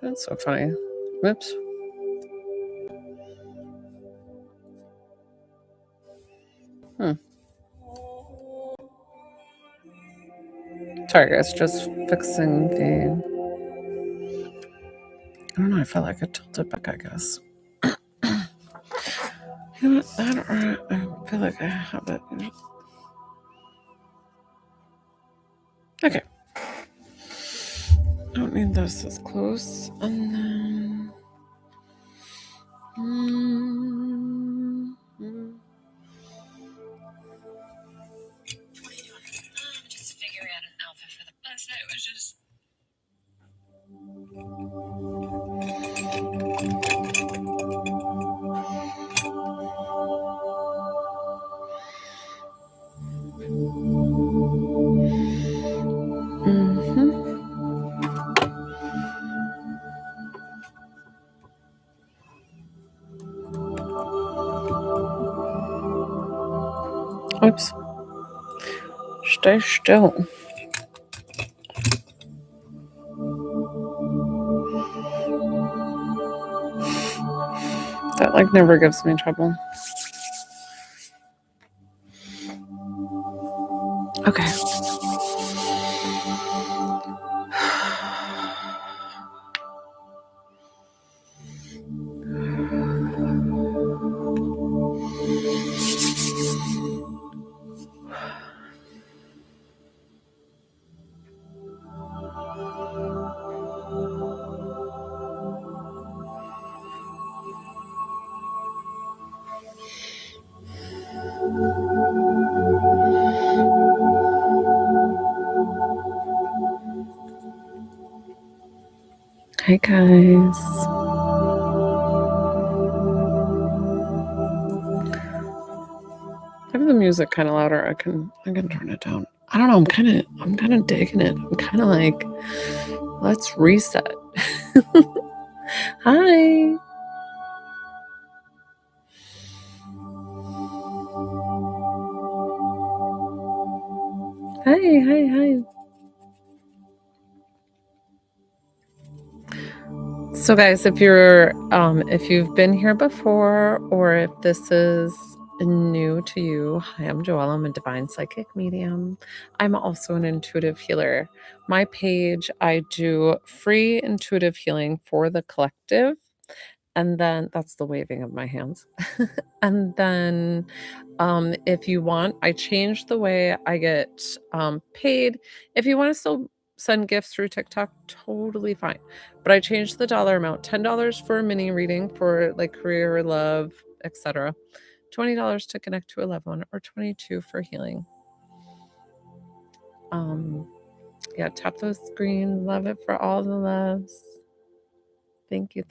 That's so funny. Whoops. Sorry, guys. Just fixing the. I don't know. I felt like I tilted back, I guess. You know what? I feel like I have it. Okay. Don't need this as close. And then. Just figuring out an outfit for the last night was just. Oops. Stay still. That like never gives me trouble. Okay. Hi guys. I have the music kind of louder. I can turn it down. I don't know. I'm kind of digging it. I'm kind of like, let's reset. Hi. Hi. So guys, if you've been here before, or if this is new to you, hi, I'm Joelle. I'm a divine psychic medium. I'm also an intuitive healer. My page, I do free intuitive healing for the collective. And then that's the waving of my hands. And then if you want, I changed the way I get paid. If you want to still send gifts through TikTok, totally fine. But I changed the dollar amount: $10 for a mini reading for like career, love, etc. $20 to connect to a loved one, or $22 for healing. Yeah, tap those screen. Love it for all the loves. Thank you.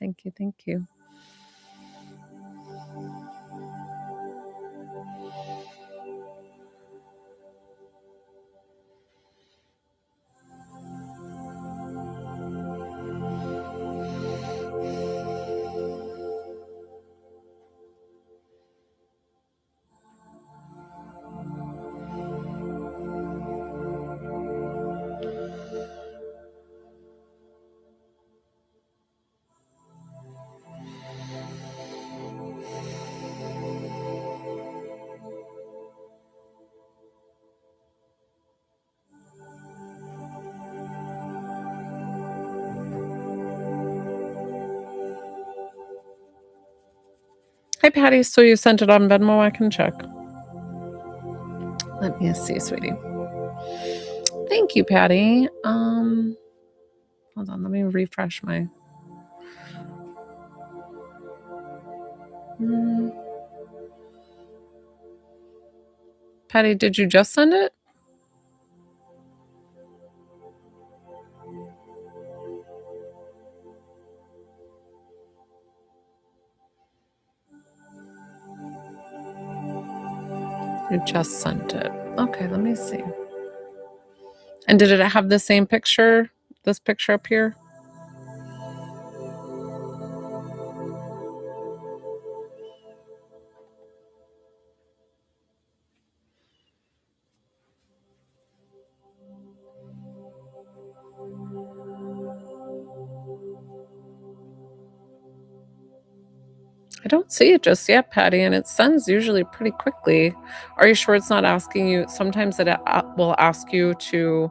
Hi, Patty. So you sent it on Venmo? I can check. Let me see, sweetie. Thank you, Patty. Hold on. Let me refresh my. Patty, did you just send it? You just sent it. Okay, let me see. And did it have the same picture? This picture up here? I don't see it just yet, Patty, and it sends usually pretty quickly. Are you sure it's not asking you? Sometimes it will ask you to,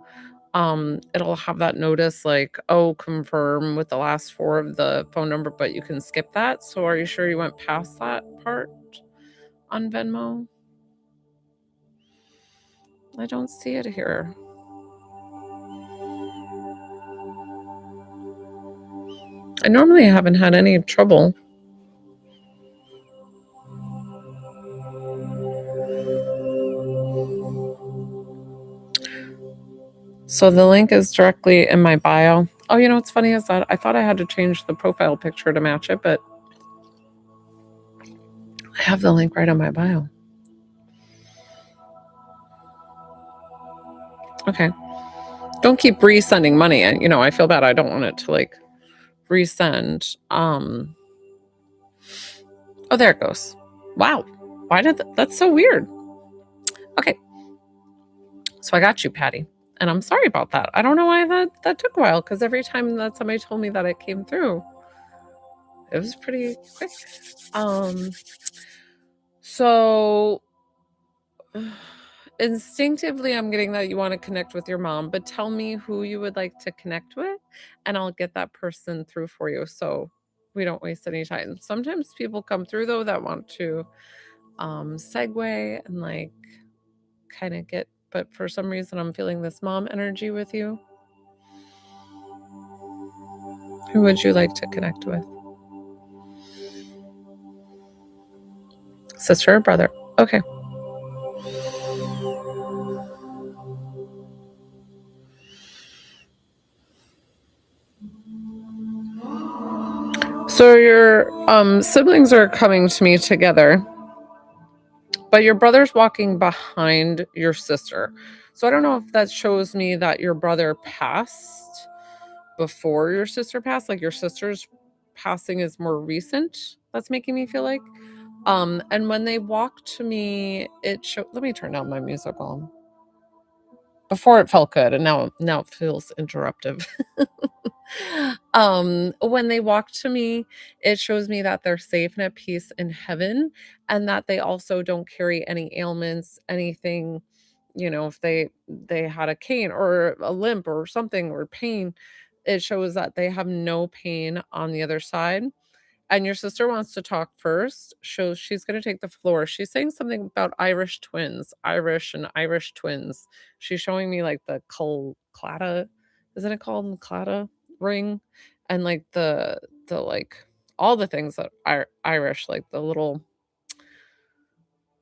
it'll have that notice like, oh, confirm with the last four of the phone number, but you can skip that. So are you sure you went past that part on Venmo? I don't see it here. I normally haven't had any trouble. So the link is directly in my bio. Oh, you know what's funny is that I thought I had to change the profile picture to match it, but I have the link right on my bio. Okay. Don't keep resending money. And, I feel bad. I don't want it to like resend. Oh, there it goes. Wow. Why did that's so weird? Okay. So I got you, Patty. And I'm sorry about that. I don't know why that took a while, because every time that somebody told me that it came through, it was pretty quick. So instinctively I'm getting that you want to connect with your mom, but tell me who you would like to connect with and I'll get that person through for you so we don't waste any time. Sometimes people come through though that want to segue and like kind of get, but for some reason I'm feeling this mom energy with you. Who would you like to connect with? Sister or brother? Okay. So your siblings are coming to me together, but your brother's walking behind your sister. So I don't know if that shows me that your brother passed before your sister passed, like your sister's passing is more recent. That's making me feel like. And when they walked to me, it showed. Let me turn down my music volume. Before it felt good, and now it feels interruptive. When they walk to me, it shows me that they're safe and at peace in heaven, and that they also don't carry any ailments, anything. If they had a cane or a limp or something or pain, it shows that they have no pain on the other side. And your sister wants to talk first. Shows she's going to take the floor. She's saying something about Irish twins, Irish and Irish twins. She's showing me like the clada, isn't it called clada ring, and like the like all the things that are Irish, like the little.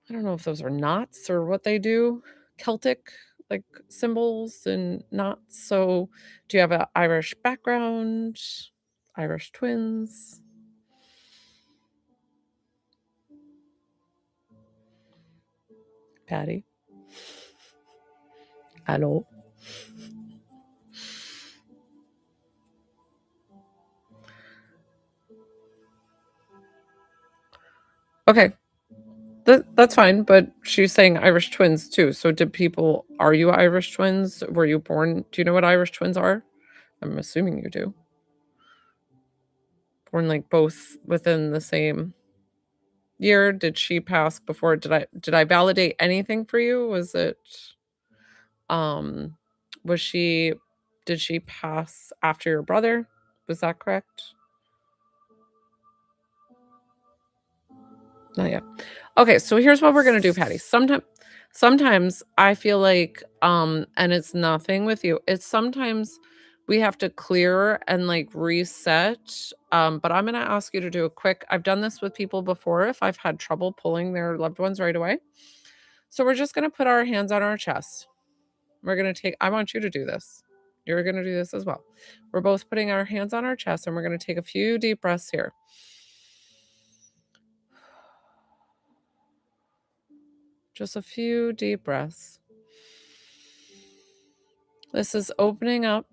I don't know if those are knots or what they do, Celtic like symbols and knots. So, do you have an Irish background? Irish twins? Patty? Hello? Okay, that's fine, but she's saying Irish twins too. So are you Irish twins? Were you born do you know what Irish twins are? I'm assuming you do. Born, like, both within the same year? Did she pass before? Did I validate anything for you? Um, was she did she pass after your brother? Was that correct? Not yet. Okay, so here's what we're gonna do, Patty. Sometimes I feel like, and it's nothing with you. It's sometimes we have to clear and like reset. But I'm gonna ask you to do a quick. I've done this with people before if I've had trouble pulling their loved ones right away. So we're just gonna put our hands on our chest. I want you to do this. You're gonna do this as well. We're both putting our hands on our chest and we're gonna take a few deep breaths here. Just a few deep breaths. This is opening up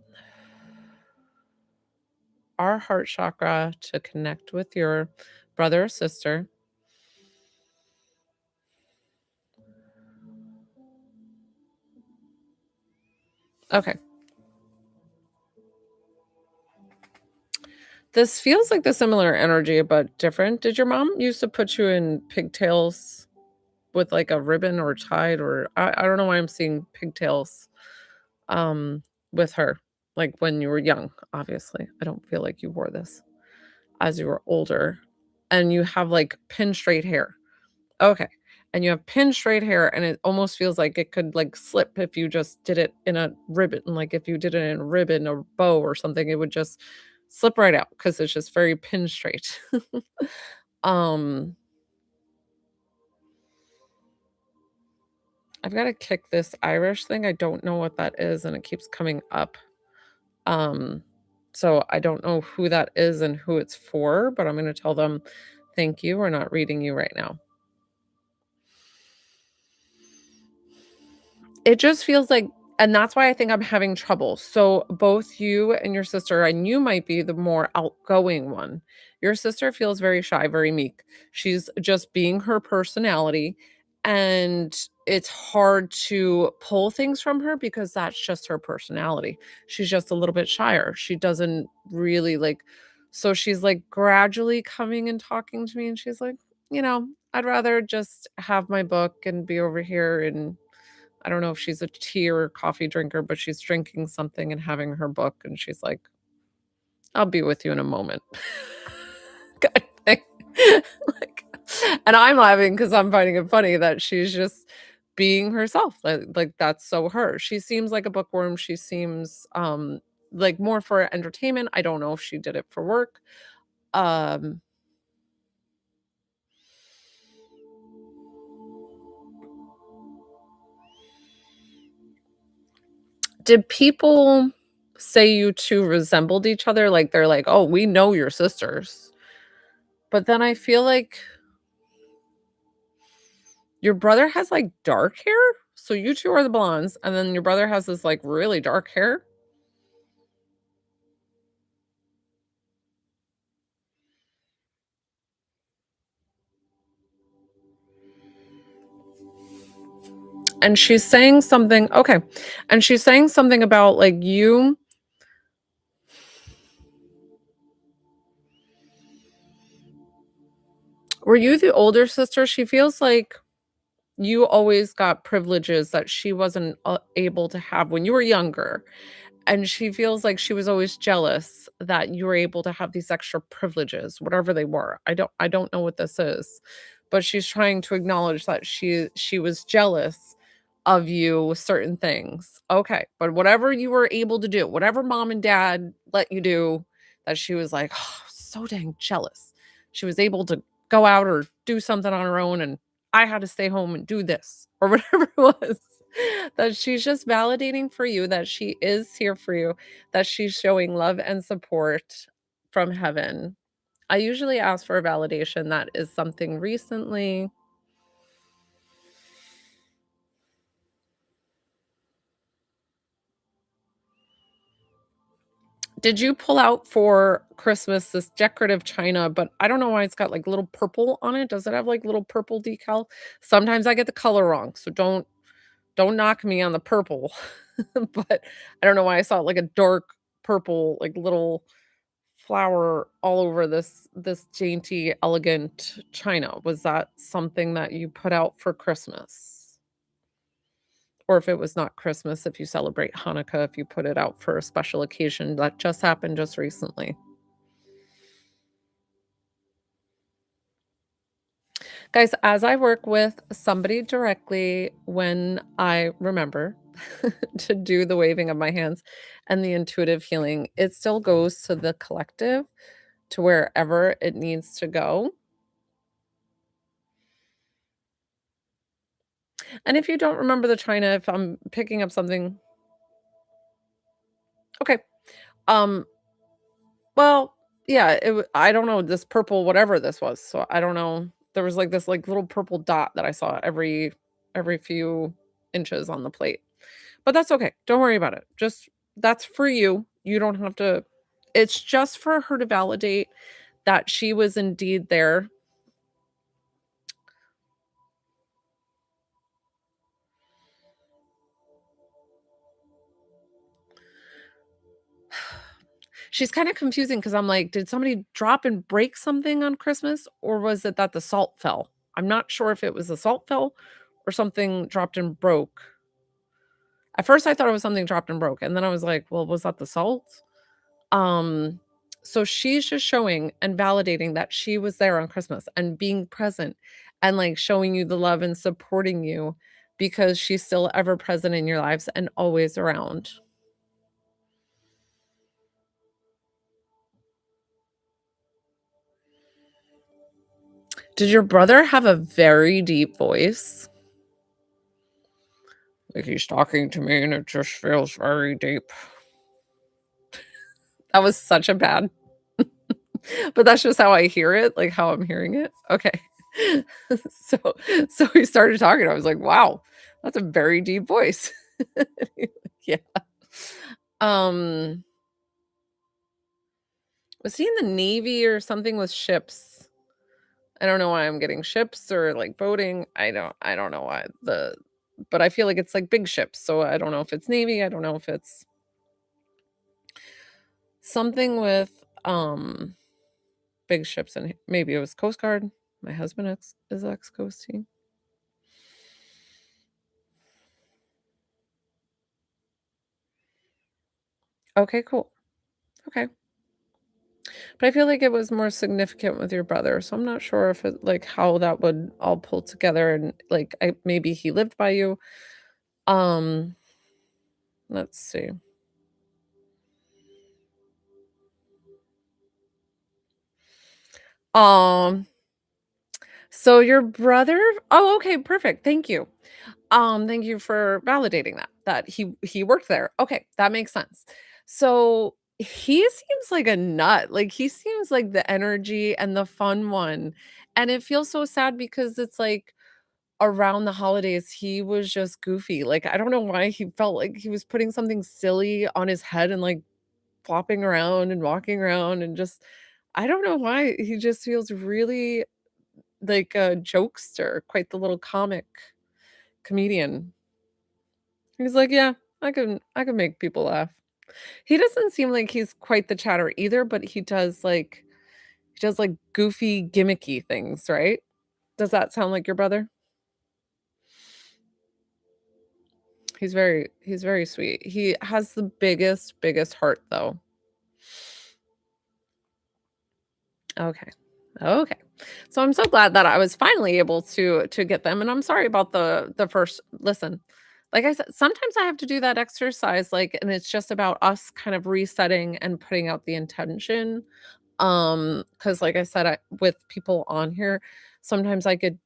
our heart chakra to connect with your brother or sister. Okay. This feels like the similar energy, but different. Did your mom used to put you in pigtails with, like, a ribbon or tied, or I don't know why I'm seeing pigtails, um, with her, like, when you were young, obviously. I don't feel like you wore this as you were older, and you have, like, pin straight hair. Okay, and you have pin straight hair, and it almost feels like it could, like, slip if you just did it in a ribbon, like, if you did it in a ribbon or bow or something, it would just slip right out because it's just very pin straight. Um, I've gotta kick this Irish thing, I don't know what that is, and it keeps coming up. Um, so I don't know who that is and who it's for, but I'm gonna tell them, "Thank you, we're not reading you right now." It just feels like, and that's why I think I'm having trouble. So both you and your sister, and you might be the more outgoing one. Your sister feels very shy, very meek. She's just being her personality, and it's hard to pull things from her because that's just her personality. She's just a little bit shyer. She doesn't really like, so she's like gradually coming and talking to me, and she's like, I'd rather just have my book and be over here, and I don't know if she's a tea or coffee drinker, but she's drinking something and having her book, and she's like, "I'll be with you in a moment." Kind of thing. Like, and I'm laughing because 'cause I'm finding it funny that she's just being herself, like, that's so her. She seems like a bookworm, she seems, like, more for entertainment. I don't know if she did it for work. Um, did people say you 2 resembled each other? Like, they're like, "Oh, we know you're sisters." But then I feel like your brother has, like, dark hair? So you 2 are the blondes, and then your brother has this, like, really dark hair? And she's saying something, okay, and she's saying something about, like, you were you the older sister? She feels like you always got privileges that she wasn't, able to have when you were younger. And she feels like she was always jealous that you were able to have these extra privileges, whatever they were. I don't know what this is, but she's trying to acknowledge that she was jealous of you with certain things. Okay, but whatever you were able to do, whatever mom and dad let you do, that she was like, "Oh, so dang jealous." She was able to go out or do something on her own, and I had to stay home and do this or whatever it was. That she's just validating for you that she is here for you, that she's showing love and support from heaven. I usually ask for a validation that is something recently. Did you pull out for Christmas this decorative china, but I don't know why it's got, like, little purple on it? Does it have, like, little purple decal? Sometimes I get the color wrong, so don't knock me on the purple. But I don't know why I saw, like, a dark purple, like, little flower all over this dainty, elegant china. Was that something that you put out for Christmas? Or if it was not Christmas, if you celebrate Hanukkah, if you put it out for a special occasion that just happened just recently. Guys, as I work with somebody directly, when I remember to do the waving of my hands and the intuitive healing, it still goes to the collective, to wherever it needs to go. And if you don't remember the china, if I'm picking up something, okay. Um, well, yeah, I don't know, this purple whatever this was. So I don't know. There was like this like little purple dot that I saw every few inches on the plate. But that's okay. Don't worry about it. Just that's for you. You don't have to, it's just for her to validate that she was indeed there. she's kinda confusing because 'cause I'm like, "Did somebody drop and break something on Christmas, or was it that the salt fell?" I'm not sure if it was the salt fell or something dropped and broke. At first, I thought it was something dropped and broke, and then I was like, "Well, was that the salt?" Um, so she's just showing and validating that she was there on Christmas and being present and, like, showing you the love and supporting you because she's still ever present in your lives and always around. Did your brother have a very deep voice? Like, "He's talking to me, and it just feels very deep." That was such a bad but that's just how I hear it, like, how I'm hearing it? Okay. So so we started talking, I was like, "Wow, that's a very deep voice." Yeah. Um, was he in the Navy or something with ships? I don't know why I'm getting ships or, like, boating. I don't know why but I feel like it's, like, big ships, so I don't know if it's Navy, I don't know if it's something with, big ships, and maybe it was Coast Guard. My husband is ex-Coast Team. Okay, cool. Okay. But I feel like it was more significant with your brother, so I'm not sure if it like, how that would all pull together and, like, maybe he lived by you. Um, let's see. Um, so your brother oh, okay, perfect, thank you. Thank you for validating that he worked there. Okay, that makes sense. So, he seems like a nut, like, he seems like the energy and the fun one, and it feels so sad because it's like around the holidays, he was just goofy, like, I don't know why he felt like he was putting something silly on his head and, like, flopping around and walking around and just I don't know why, he just feels really like a jokester, quite the little comic comedian. He's like, "Yeah, I can make people laugh." He doesn't seem like he's quite the chatter either, but he does, like, goofy, gimmicky things, right? Does that sound like your brother? He's very sweet. He has the biggest heart, though. Okay. Okay. So I'm so glad that I was finally able to get them, and I'm sorry about the first listen, like I said, sometimes I have to do that exercise, like, and it's just about us kind of resetting and putting out the intention. Because like I said, with people on here, sometimes I get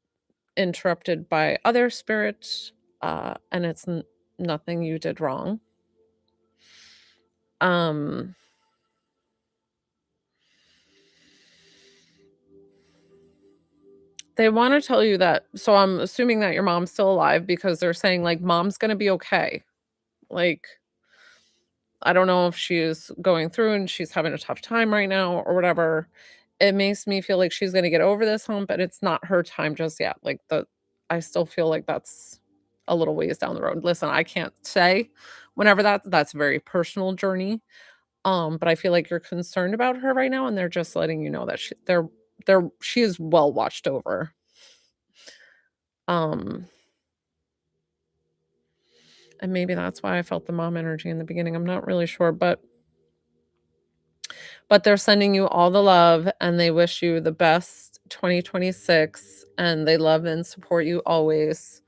interrupted by other spirits, and it's nothing you did wrong. Um, they want to tell you that, so I'm assuming that your mom's still alive because they're saying like mom's gonna be okay. Like, I don't know if she's going through and she's having a tough time right now or whatever. It makes me feel like she's gonna get over this hump, and it's not her time just yet. Like I still feel like that's a little ways down the road. Listen, I can't say whenever that's a very personal journey. But I feel like you're concerned about her right now, and they're just letting you know that she is well watched over. Um, and maybe that's why I felt the mom energy in the beginning. I'm not really sure, but they're sending you all the love and they wish you the best 2026 and they love and support you always.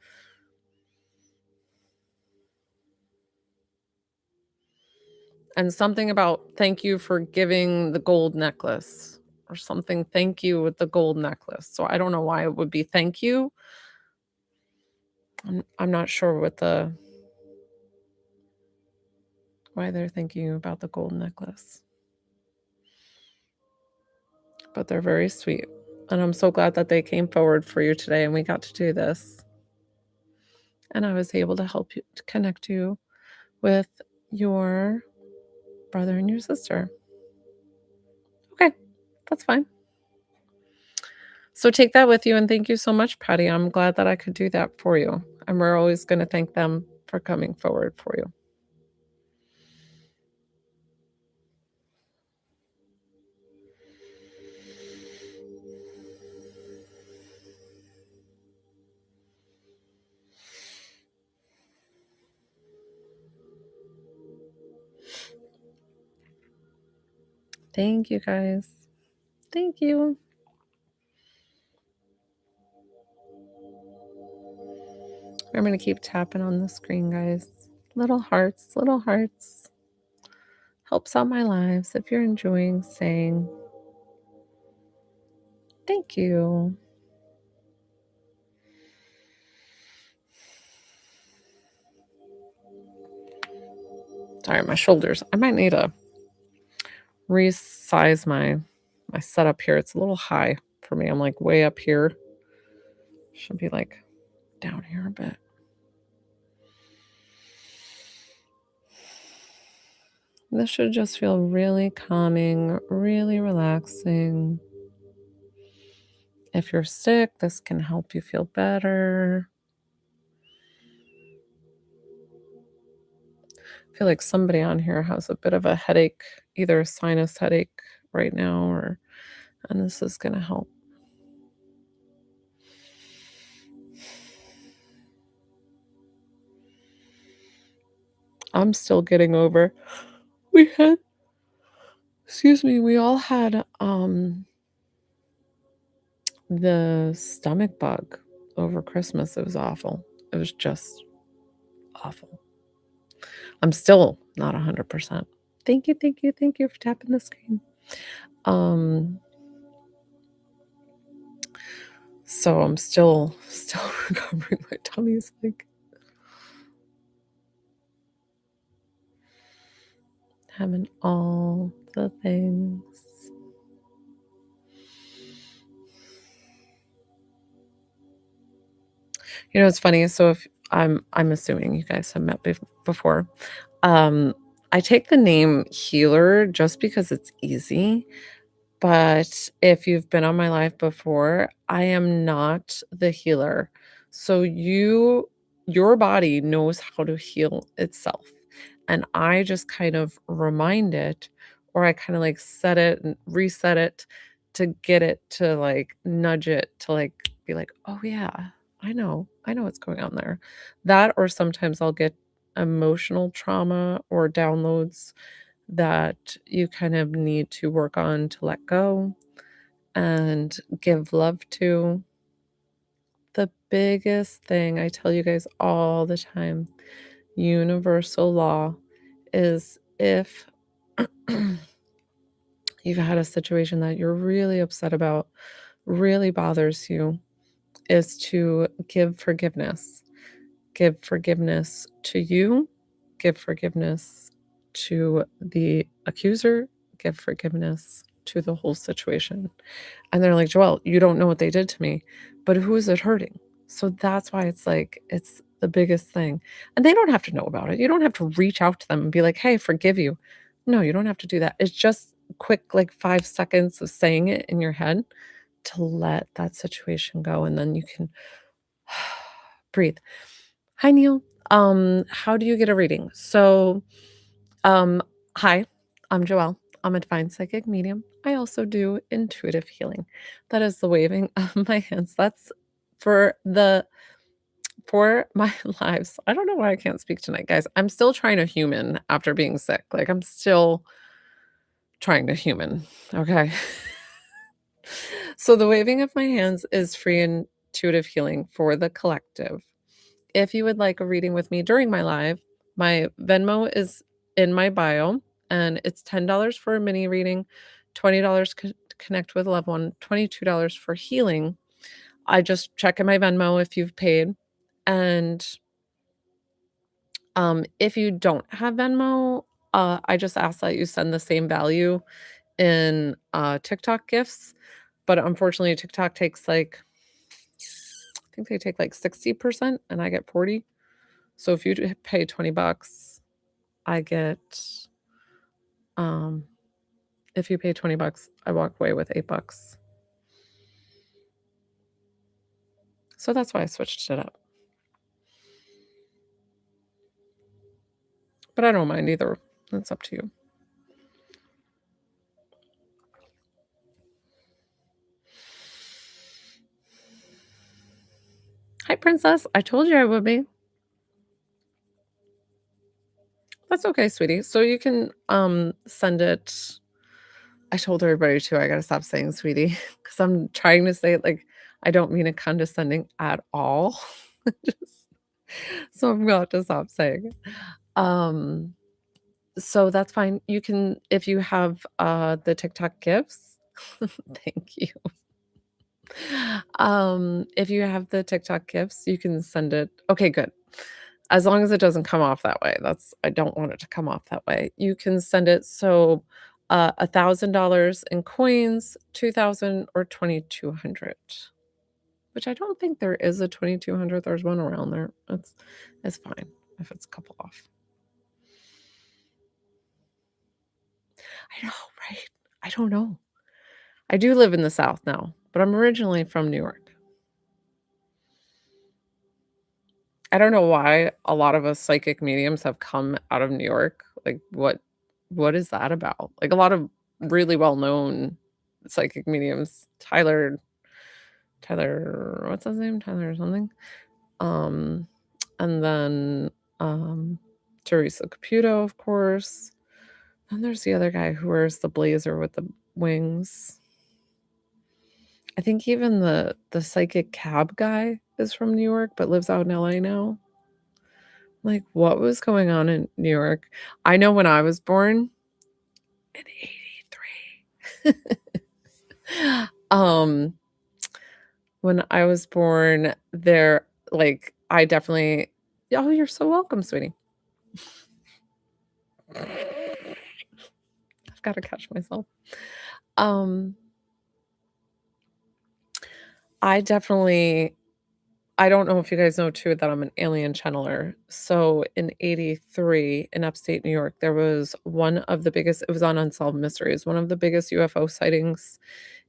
And something about thank you for giving the gold necklace or something. Thank you with the gold necklace. So I don't know why it would be thank you. I'm not sure what why they're thanking you about the gold necklace, but they're very sweet. And I'm so glad that they came forward for you today and we got to do this. And I was able to help you to connect you with your brother and your sister. Okay, that's fine. So take that with you and thank you so much, Patty. I'm glad that I could do that for you. And we're always going to thank them for coming forward for you. Thank you, guys. Thank you. I'm going to keep tapping on the screen, guys. Little hearts, little hearts. Helps out my lives if you're enjoying saying thank you. Sorry, my shoulders. I might need to resize my setup here. It's a little high for me. I'm like way up here. Should be like down here a bit. This should just feel really calming, really relaxing. If you're sick, this can help you feel better. I feel like somebody on here has a bit of a headache, either a sinus headache right now, and this is going to help. I'm still getting over. We all had the stomach bug over Christmas. It was awful. It was just awful. I'm still not 100%. Thank you for tapping the screen. So I'm still recovering. My tummy's like having all the things. You know, it's funny. So if I'm assuming you guys have met before. I take the name healer just because it's easy. But if you've been on my live before, I am not the healer. So your body knows how to heal itself. And I just kind of remind it, or I kind of like set it and reset it to get it to like nudge it to like be like, oh yeah, I know what's going on there. That, or sometimes I'll get emotional trauma or downloads that you kind of need to work on to let go and give love to. The biggest thing I tell you guys all the time, universal law, is if you've had a situation that you're really upset about, really bothers you, is to give forgiveness. Give forgiveness to you, give forgiveness to the accuser, give forgiveness to the whole situation. And they're like, "Joelle, you don't know what they did to me, but who is it hurting?" So that's why it's like, it's the biggest thing. And they don't have to know about it. You don't have to reach out to them and be like, "Hey, forgive you." No, you don't have to do that. It's just quick, like 5 seconds of saying it in your head to let that situation go, and then you can breathe. Hi, Neil. How do you get a reading? So, um, hi, I'm Joelle. I'm a divine psychic medium. I also do intuitive healing. That is the waving of my hands. That's for my lives. I don't know why I can't speak tonight, guys. I'm still trying to human after being sick. Like I'm still trying to human. Okay. So the waving of my hands is free intuitive healing for the collective. If you would like a reading with me during my live, my Venmo is in my bio, and it's $10 for a mini reading, $20 to connect with a loved one, $22 for healing. I just check in my Venmo if you've paid. And if you don't have Venmo, I just ask that you send the same value in TikTok gifts. But unfortunately, TikTok takes like, I think they take like 60% and I get 40. So if you pay $20, I get, if you pay $20, I walk away with $8. So that's why I switched it up. But I don't mind either. It's up to you. Hi, princess. I told you I would be. That's okay, sweetie. So you can send it. I told everybody too, I gotta stop saying sweetie because I'm trying to say it like I don't mean it condescending at all. Just so I'm gonna have to stop saying it. So that's fine. You can if you have, the TikTok gifts thank you. If you have the TikTok gifts, you can send it okay, good. As long as it doesn't come off that way, that's I don't want it to come off that way. You can send it so, $1,000 in coins, 2,000 or 2,200, which I don't think there is a 2,200, there's one around there. It's fine if it's a couple off. I know, right? I don't know. I do live in the South now, but I'm originally from New York. I don't know why a lot of us psychic mediums have come out of New York. Like, what is that about? Like, a lot of really well-known psychic mediums, Tyler, what's his name? Tyler something. Um, and then, Teresa Caputo, of course. And there's the other guy who wears the blazer with the wings. I think even the psychic cab guy is from New York, but lives out in LA now. Like, what was going on in New York? I know when I was born in '83. Um, when I was born, there like, I definitely Oh, you're so welcome, sweetie. I've gotta catch myself. Um, I definitely I don't know if you guys know too that I'm an alien channeler. So in '83 in upstate New York, there was one of the biggest it was on Unsolved Mysteries, one of the biggest UFO sightings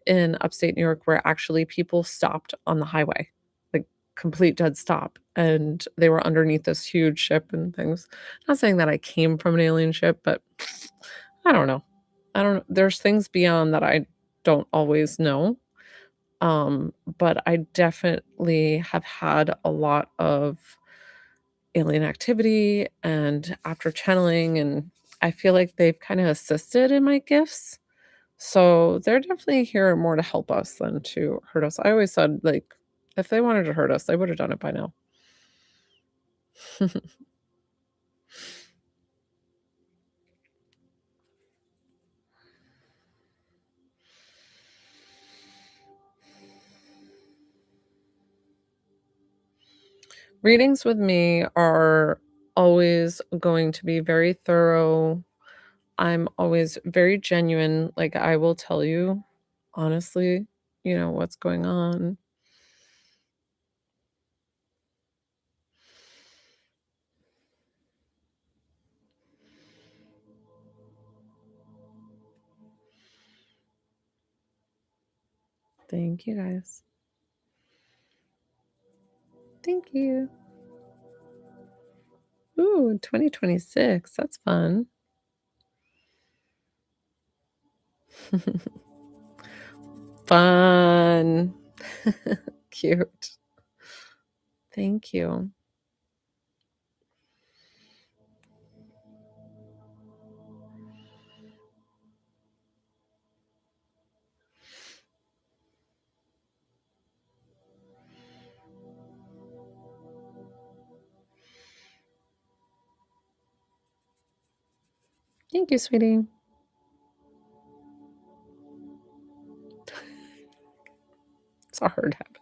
in upstate New York where actually people stopped on the highway, like complete dead stop, and they were underneath this huge ship and things. Not saying that I came from an alien ship, but I don't know. I don't know. There's things beyond that I don't always know. But I definitely have had a lot of alien activity and after channeling, and I feel like they've kind of assisted in my gifts. So they're definitely here more to help us than to hurt us. I always said, like, if they wanted to hurt us, they would have done it by now. Readings with me are always going to be very thorough. I'm always very genuine. Like, I will tell you, honestly, what's going on. Thank you guys. Thank you. Ooh, 2026. That's fun. Fun. Cute. Thank you. Thank you, sweetie. It's a hard habit.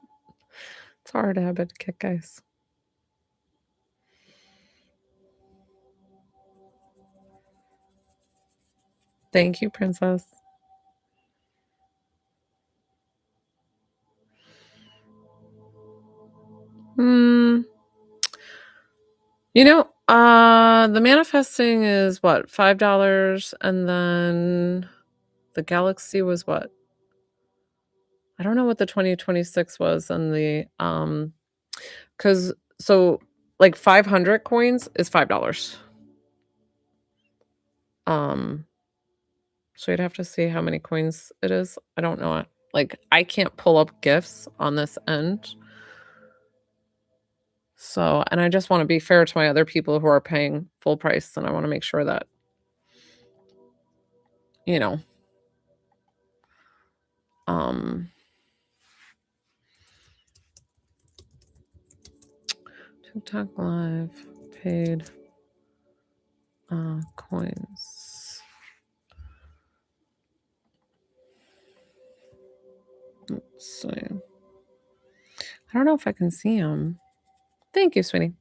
It's a hard habit to kick, guys. Thank you, princess. Hmm. The manifesting is what? $5, and then the galaxy was what? I don't know what the 2026 was, and because so like 500 coins is $5. Um, so you'd have to see how many coins it is. I don't know it. Like, I can't pull up gifts on this end. So, and I just want to be fair to my other people who are paying full price, and I want to make sure that, you know, TikTok live paid coins. Let's see. I don't know if I can see them. Thank you, sweetie.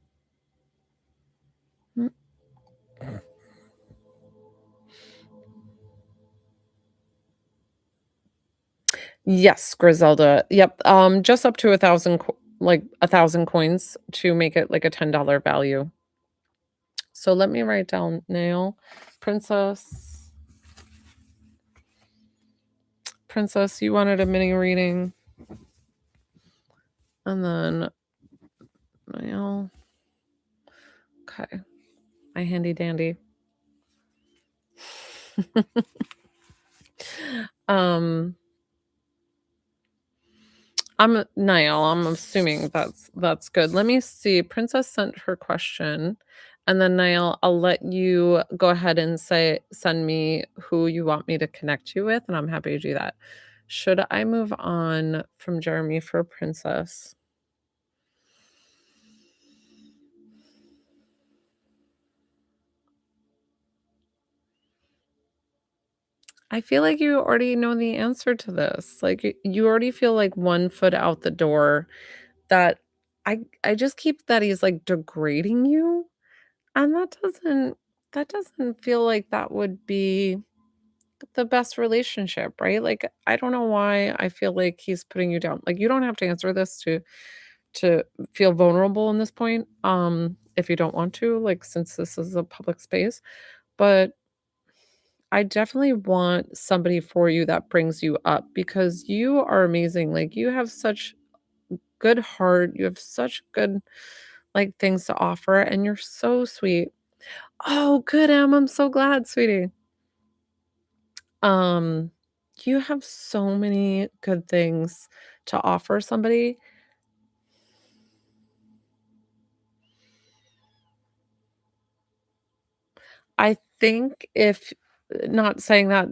Yes, Griselda. Yep. Just up to 1,000, like 1,000 coins to make it like a $10 value. So let me write down nail, princess. Princess, you wanted a mini reading, and then nail. Okay, my handy dandy. I'm Niall. I'm assuming that's good. Let me see. Princess sent her question, and then Niall, I'll let you go ahead and send me who you want me to connect you with, and I'm happy to do that. Should I move on from Jeremy for Princess? I feel like you already know the answer to this. Like you already feel like one foot out the door that I just keep that he's like degrading you. And that doesn't feel like that would be the best relationship, right? Like I don't know why I feel like he's putting you down. Like you don't have to answer this to feel vulnerable in this point if you don't want to, like since this is a public space, but I definitely want somebody for you that brings you up because you are amazing. Like you have such good heart, you have such good like things to offer and you're so sweet. Oh, good, Em. I'm so glad, sweetie. Um, you have so many good things to offer somebody. I think if not saying that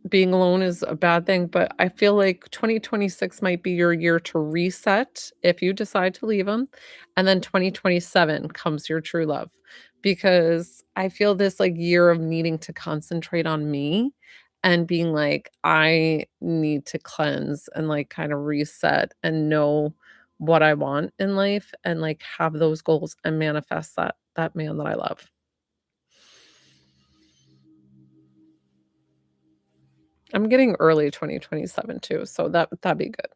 being alone is a bad thing, but I feel like 2026 might be your year to reset if you decide to leave him, and then 2027 comes your true love. Because I feel this like year of needing to concentrate on me and being like, I need to cleanse and like kind of reset and know what I want in life and like have those goals and manifest that man that I love. I'm getting early 2027 too, so that'd be good.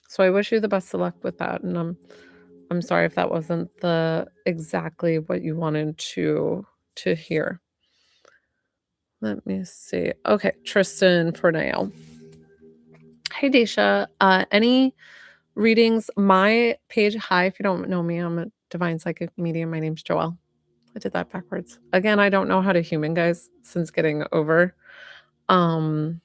So I wish you the best of luck with that, and I'm sorry if that wasn't the exactly what you wanted to hear. Let me see. Okay, Tristan for now. Hey Daisha, any readings? My page, hi, if you don't know me, I'm a divine psychic medium. My name's Joelle. I did that backwards. Again, I don't know how to human, guys, since getting over. Um,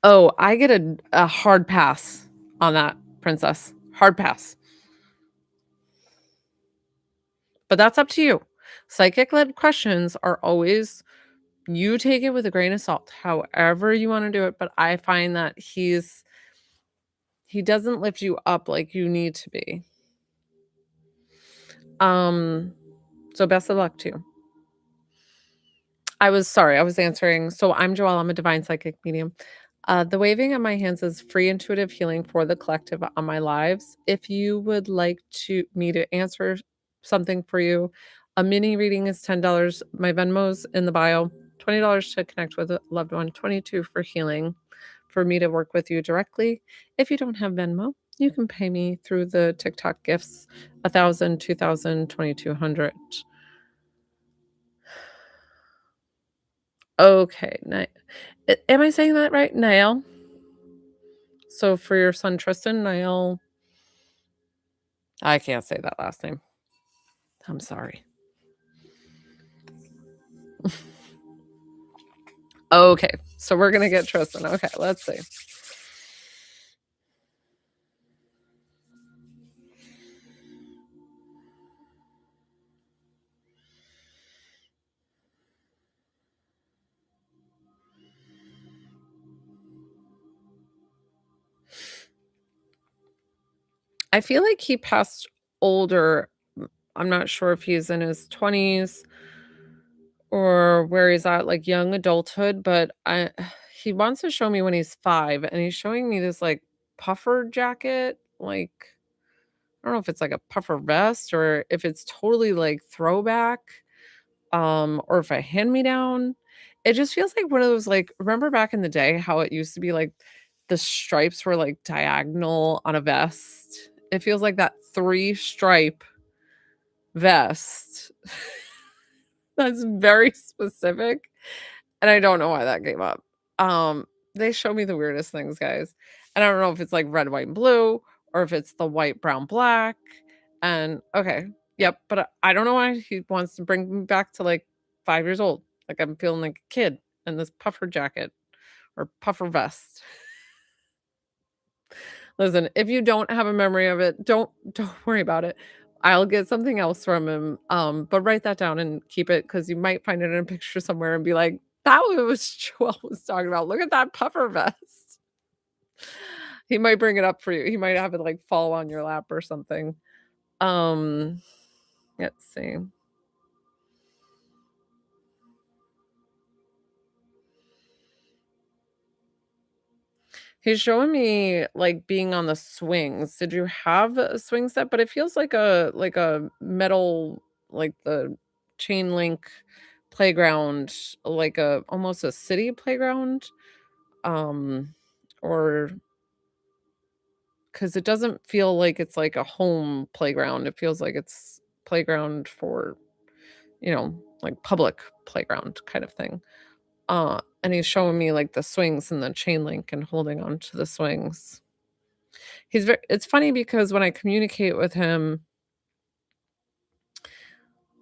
oh, I get a hard pass on that, princess. Hard pass. But that's up to you. Psychic led questions are always you take it with a grain of salt, however you want to do it. But I find that he doesn't lift you up like you need to be. So best of luck to you. I was answering. So I'm Joelle, I'm a divine psychic medium. The waving of my hands is free intuitive healing for the collective on my lives. If you would like me to answer something for you, a mini reading is $10. My Venmo's in the bio. $20 to connect with a loved one, 22 for healing, for me to work with you directly. If you don't have Venmo, you can pay me through the TikTok gifts, 1,000, 2,000, 2,200. Okay, am I saying that right? Niall? So for your son Tristan, Niall, I can't say that last name. I'm sorry. Okay, so we're gonna get Tristan. Okay, let's see. I feel like he passed older. I'm not sure if he's in his 20s or where he's at, like, young adulthood, but I he wants to show me when he's 5, and he's showing me this, like, puffer jacket, like, I don't know if it's like a puffer vest or if it's totally, like, throwback, or if a hand-me-down. It just feels like one of those, like, remember back in the day how it used to be, like, the stripes were, like, diagonal on a vest? It feels like that three-stripe vest. That's very specific, and I don't know why that came up. Um, they show me the weirdest things, guys, and I don't know if it's, like, red, white, and blue, or if it's the white, brown, black, and okay, yep, but I don't know why he wants to bring me back to, like, 5 years old, like, I'm feeling like a kid in this puffer jacket or puffer vest. Listen, if you don't have a memory of it, don't worry about it. I'll get something else from him, but write that down and keep it because you might find it in a picture somewhere and be like, "That was Joel was talking about. Look at that puffer vest." He might bring it up for you. He might have it, like, fall on your lap or something. Um, let's see. He's showing me, like, being on the swings. Did you have a swing set? But it feels like a metal, like the chain link playground, like a almost a city playground, um, or because it doesn't feel like it's like a home playground. It feels like it's playground for, like public playground kind of thing. And he's showing me like the swings and the chain link and holding on to the swings. It's funny because when I communicate with him,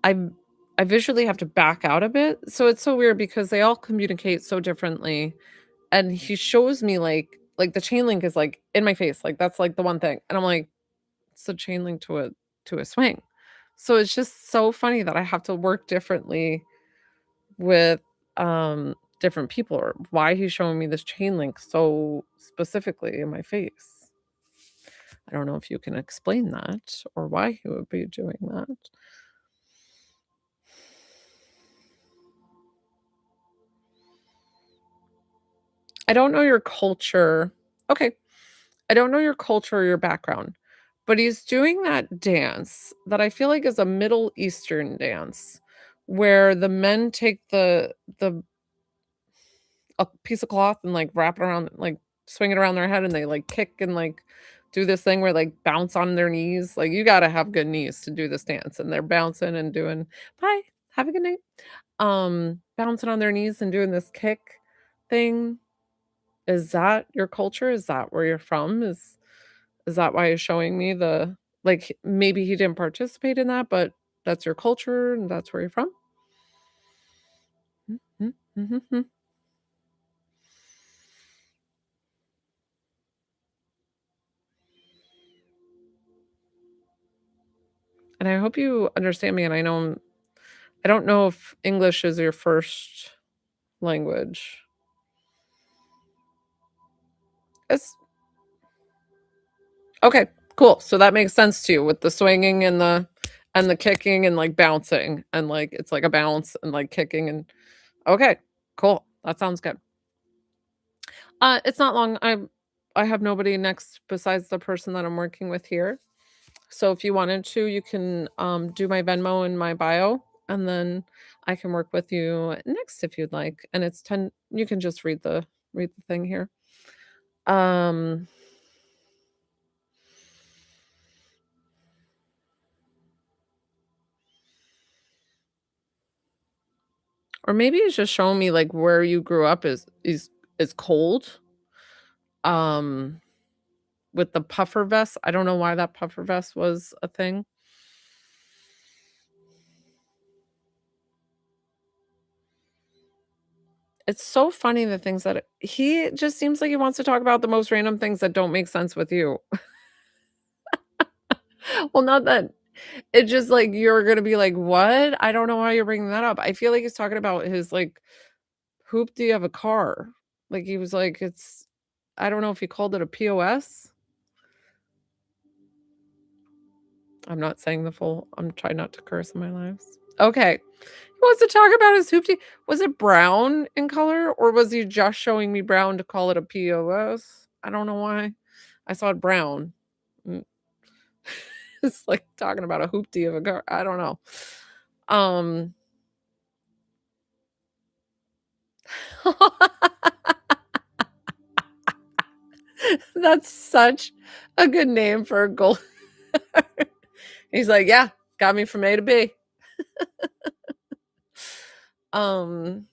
I I visually have to back out a bit, so it's so weird because they all communicate so differently, and he shows me, like, the chain link is, like, in my face, like, that's, like, the one thing, and I'm like, "It's a chain link to a swing." So it's just so funny that I have to work differently with, different people, or why he's showing me this chain link so specifically in my face. I don't know if you can explain that or why he would be doing that. I don't know your culture. Okay. I don't know your culture or your background, but he's doing that dance that I feel like is a Middle Eastern dance where the men take the a piece of cloth and like wrap it around, like swing it around their head and they like kick and like do this thing where like bounce on their knees. Like you got to have good knees to do this dance and they're bouncing and doing bye, have a good night. Bouncing on their knees and doing this kick thing. Is that your culture? Is that where you're from? Is that why you're showing me the like, maybe he didn't participate in that, but that's your culture and that's where you're from? Mhm, mhm, mhm. And I hope you understand me, and I don't know if English is your first language. It's okay, cool, so that makes sense to you with the swinging and the kicking and, like, bouncing, and, like, it's like a bounce and, like, kicking and okay, cool, that sounds good. It's not long. I have nobody next besides the person that I'm working with here. So if you wanted to, you can do my Venmo in my bio, and then I can work with you next if you'd like. And it's 10, you can just read the thing here. Um or maybe it's just showing me like where you grew up is cold. Um with the puffer vest. I don't know why that puffer vest was a thing. It's so funny the things that he just seems like he wants to talk about the most random things that don't make sense with you. Well, not that it's just like you're gonna be like, "What? I don't know why you're bringing that up." I feel like he's talking about his, like, "Hoop, do you have a car?" Like, he was like, it's I don't know if he called it a POS? I'm not saying the full I'm trying not to curse in my lives. Okay. He wants to talk about his hoopty. Was it brown in color, or was he just showing me brown to call it a POS? I don't know why. I saw it brown. Mm, it's like talking about a hoopty of a car. I don't know. Um That's such a good name for a gold. He's like, "Yeah, got me from A to B." Um,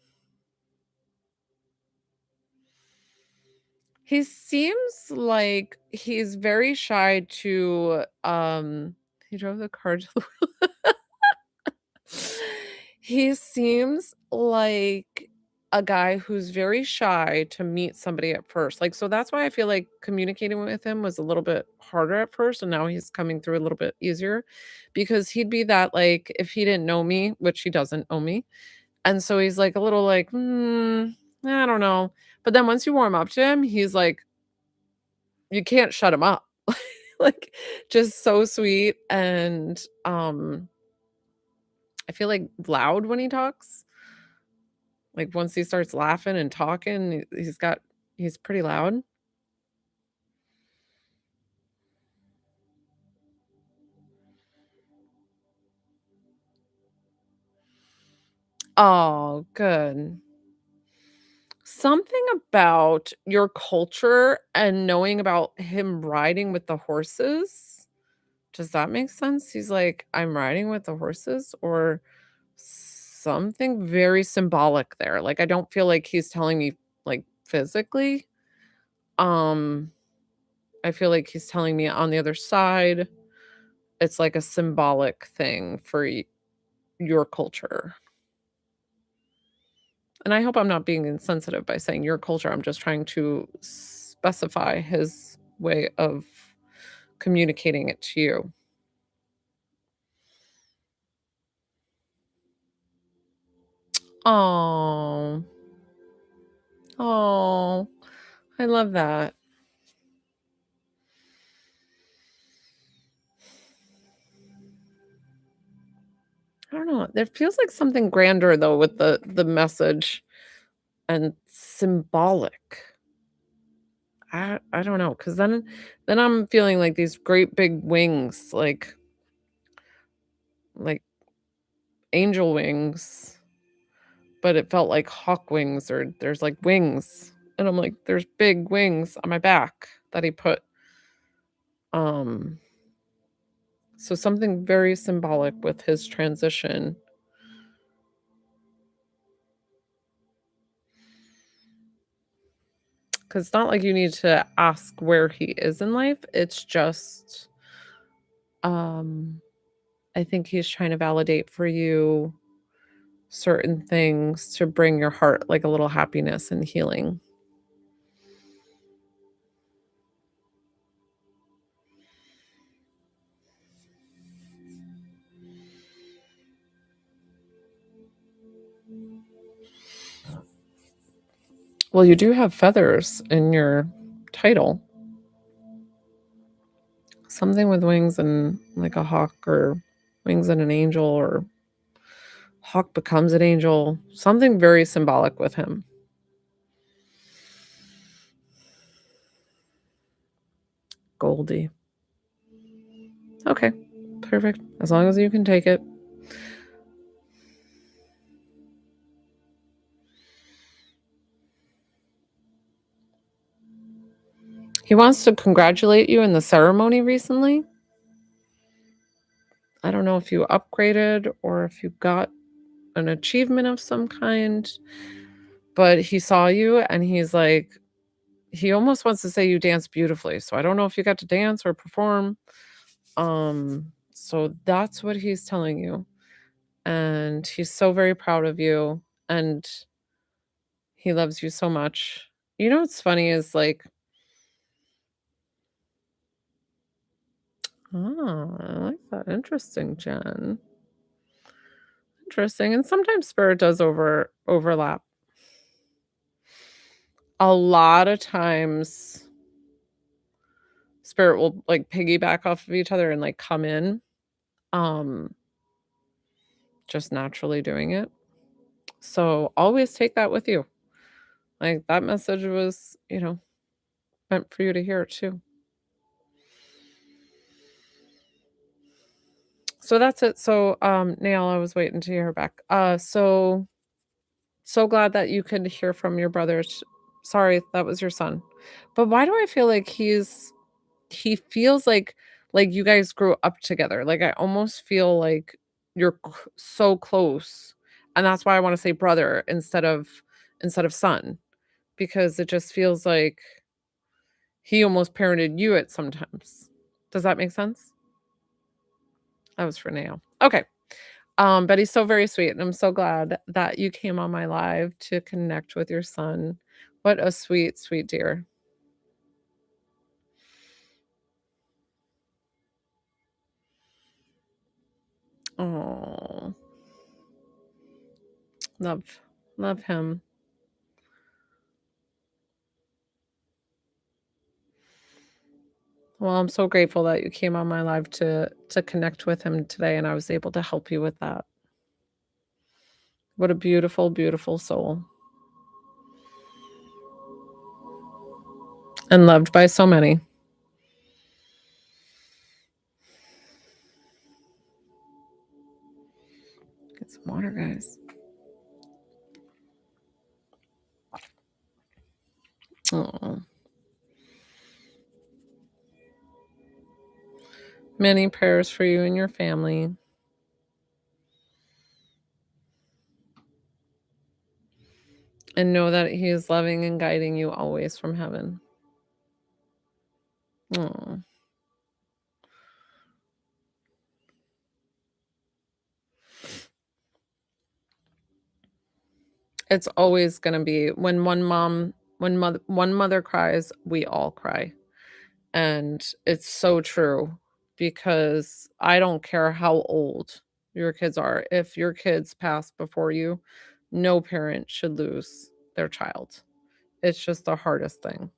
he seems like he's very shy to, he drove the car to the he seems like a guy who's very shy to meet somebody at first. Like, so that's why I feel like communicating with him was a little bit harder at first, and now he's coming through a little bit easier because he'd be that like if he didn't know me, which he doesn't know me. And so he's like a little like, I don't know. But then once you warm up to him, he's like, you can't shut him up. Like just so sweet and I feel like loud when he talks. Like, once he starts laughing and talking, he's pretty loud. Oh, good. Something about your culture and knowing about him riding with the horses. Does that make sense? He's like, "I'm riding with the horses," or something very symbolic there. Like, I don't feel like he's telling me, like, physically. Um, I feel like he's telling me on the other side. It's like a symbolic thing for your culture. And I hope I'm not being insensitive by saying your culture. I'm just trying to specify his way of communicating it to you. Oh, oh, I love that. I don't know. There feels like something grander though with the message and symbolic. I don't know because then I'm feeling like these great big wings, like angel wings, but it felt like hawk wings or there's like wings. And I'm like, there's big wings on my back that he put. Um, so something very symbolic with his transition. Because it's not like you need to ask where he is in life. It's just, um, I think he's trying to validate for you certain things to bring your heart like a little happiness and healing. Well, you do have feathers in your title. Something with wings and like a hawk or wings and an angel or hawk becomes an angel. Something very symbolic with him. Goldie. Okay. Perfect. As long as you can take it. He wants to congratulate you in the ceremony recently. I don't know if you upgraded or if you got an achievement of some kind, but he saw you and he's like, he almost wants to say you dance beautifully. So I don't know if you got to dance or perform. So that's what he's telling you. And he's so very proud of you and he loves you so much. You know what's funny is like, oh, I like that. Interesting, Jen. Interesting. And sometimes spirit does overlap. A lot of times spirit will like piggyback off of each other and like come in. just naturally doing it. So always take that with you. Like that message was, meant for you to hear too. So that's it. So Nail, I was waiting to hear back. So glad that you could hear from your brothers. Sorry, that was your son. But why do I feel like he feels like you guys grew up together? Like I almost feel like you're so close. And that's why I want to say brother instead of son because it just feels like he almost parented you at sometimes. Does that make sense? That was for Nail. Okay. But he's so very sweet, and I'm so glad that you came on my live to connect with your son. What a sweet, sweet dear. Oh, love him. Well, I'm so grateful that you came on my live to connect with him today, and I was able to help you with that. What a beautiful, beautiful soul, and loved by so many. Get some water, guys. Oh, many prayers for you and your family. And know that he is loving and guiding you always from heaven. Oh. It's always going to be when one mother cries, we all cry. And it's so true because I don't care how old your kids are. If your kids pass before you, no parent should lose their child. It's just the hardest thing.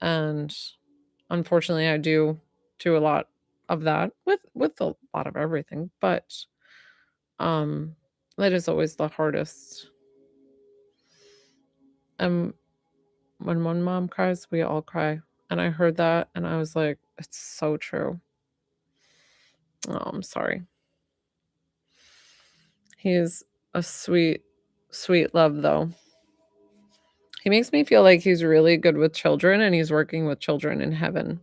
And unfortunately, I do a lot of that with a lot of everything, but that is always the hardest. And when one mom cries, we all cry. And I heard that and I was like, it's so true. Oh, I'm sorry. He is a sweet, sweet love, though. He makes me feel like he's really good with children and he's working with children in heaven.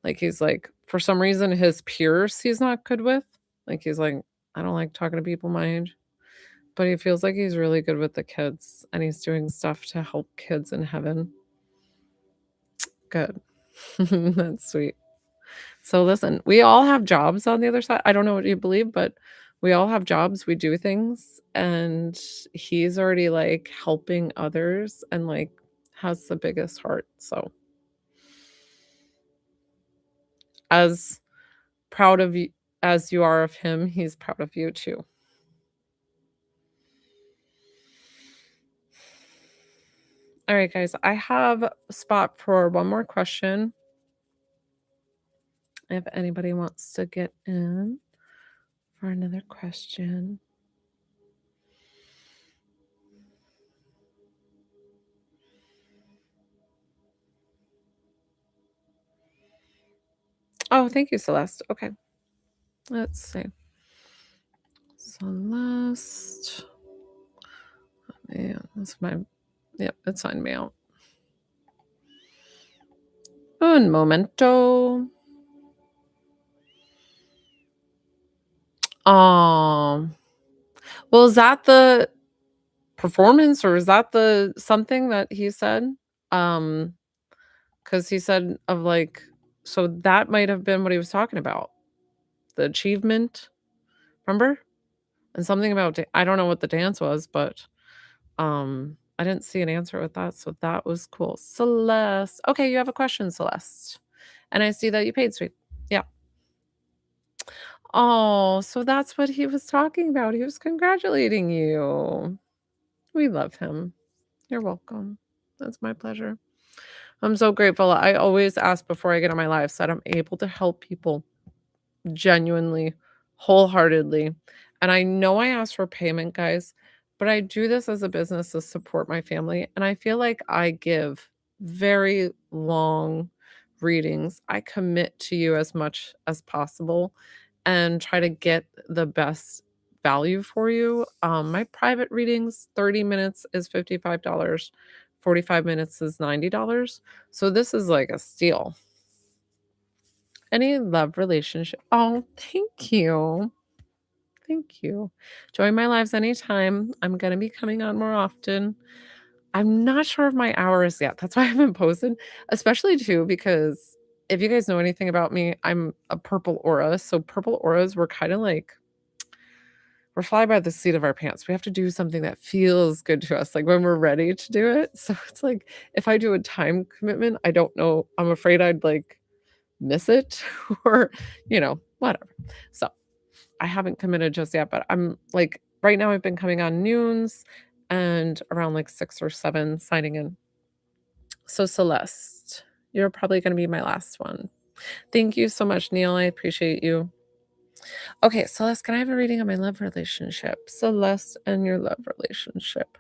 Like, he's like, for some reason, his peers he's not good with. Like, he's like, I don't like talking to people my age. But he feels like he's really good with the kids and he's doing stuff to help kids in heaven. Good. That's sweet. So listen, we all have jobs on the other side. I don't know what you believe, but we all have jobs. We do things and he's already like helping others and like has the biggest heart. So as proud of you as you are of him, he's proud of you too. All right, guys, I have a spot for one more question. If anybody wants to get in for another question. Oh, thank you, Celeste. Okay. Let's see. Celeste. Yeah, that's my. Yep, it signed me out. Un momento. Well, is that the performance or is that the something that he said? Um, because he said of like, so that might have been what he was talking about. The achievement, remember? And something about I don't know what the dance was, but I didn't see an answer with that, so that was cool. Celeste. Okay, you have a question, Celeste. And I see that you paid, sweet. Yeah. Oh, so that's what he was talking about. He was congratulating you. We love him. You're welcome. That's my pleasure. I'm so grateful. I always ask before I get on my live so that I'm able to help people genuinely, wholeheartedly. And I know I asked for payment, guys, but I do this as a business to support my family. And I feel like I give very long readings. I commit to you as much as possible and try to get the best value for you. My private readings, 30 minutes is $55, 45 minutes is $90. So this is like a steal. Any love relationship? Oh, thank you. Thank you. Join my lives anytime. I'm gonna be coming on more often. I'm not sure of my hours yet. That's why I haven't posted, especially too, because if you guys know anything about me, I'm a purple aura. So purple auras, we're kind of like we're fly by the seat of our pants. We have to do something that feels good to us, like when we're ready to do it. So it's like if I do a time commitment, I don't know. I'm afraid I'd like miss it or, whatever. So I haven't committed just yet, but I'm like, right now I've been coming on noons and around like 6 or 7 signing in. So Celeste, you're probably going to be my last one. Thank you so much, Neil. I appreciate you. Okay, Celeste, can I have a reading on my love relationship? Celeste and your love relationship.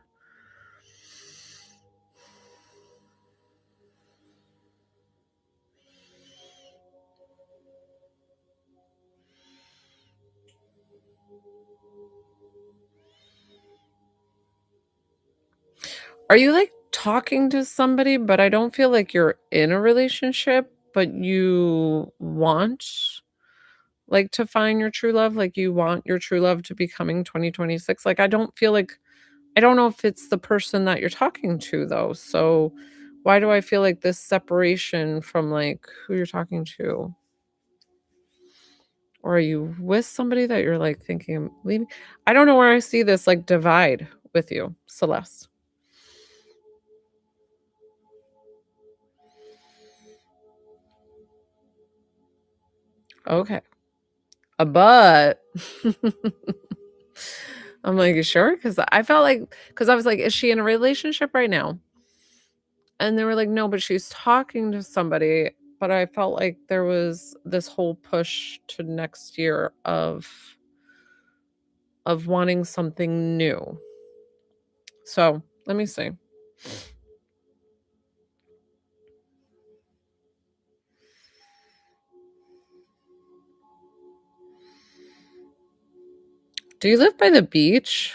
Are you like talking to somebody, but I don't feel like you're in a relationship, but you want like to find your true love, like you want your true love to be coming 2026? Like I don't feel like I don't know if it's the person that you're talking to though. So why do I feel like this separation from like who you're talking to? Or are you with somebody that you're like thinking of leaving? I don't know where I see this like divide with you, Celeste. Okay. A but I'm like, you sure? Because I felt like, because I was like, is she in a relationship right now? And they were like, no, but she's talking to somebody. But I felt like there was this whole push to next year of wanting something new. So let me see. Do you live by the beach?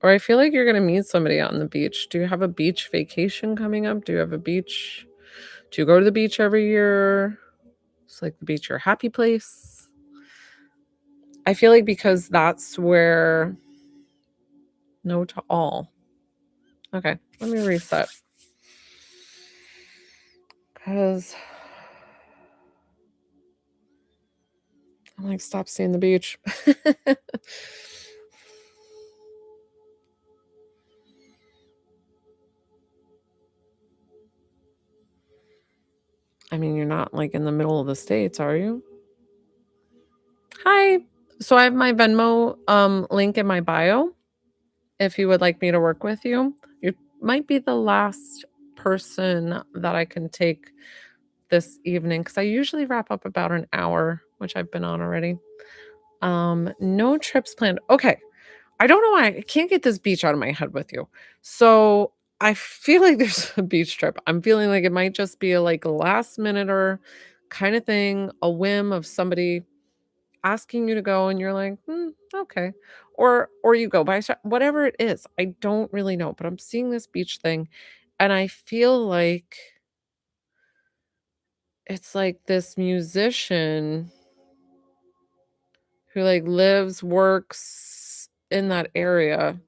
Or I feel like you're gonna meet somebody on the beach. Do you have a beach vacation coming up? Do you have a beach? Do you go to the beach every year? It's like the beach your happy place. I feel like because that's where no to all. Okay, let me reset. Because I'm like, stop seeing the beach. I mean, you're not like in the middle of the States, are you? Hi. So I have my Venmo link in my bio if you would like me to work with you. You might be the last person that I can take this evening because I usually wrap up about an hour, which I've been on already. No trips planned. Okay. I don't know why I can't get this beach out of my head with you. So I feel like there's a beach trip. I'm feeling like it might just be a like last minute or kind of thing, a whim of somebody asking you to go and you're like, okay. Or you go by whatever it is. I don't really know, but I'm seeing this beach thing and I feel like it's like this musician who like lives, works in that area.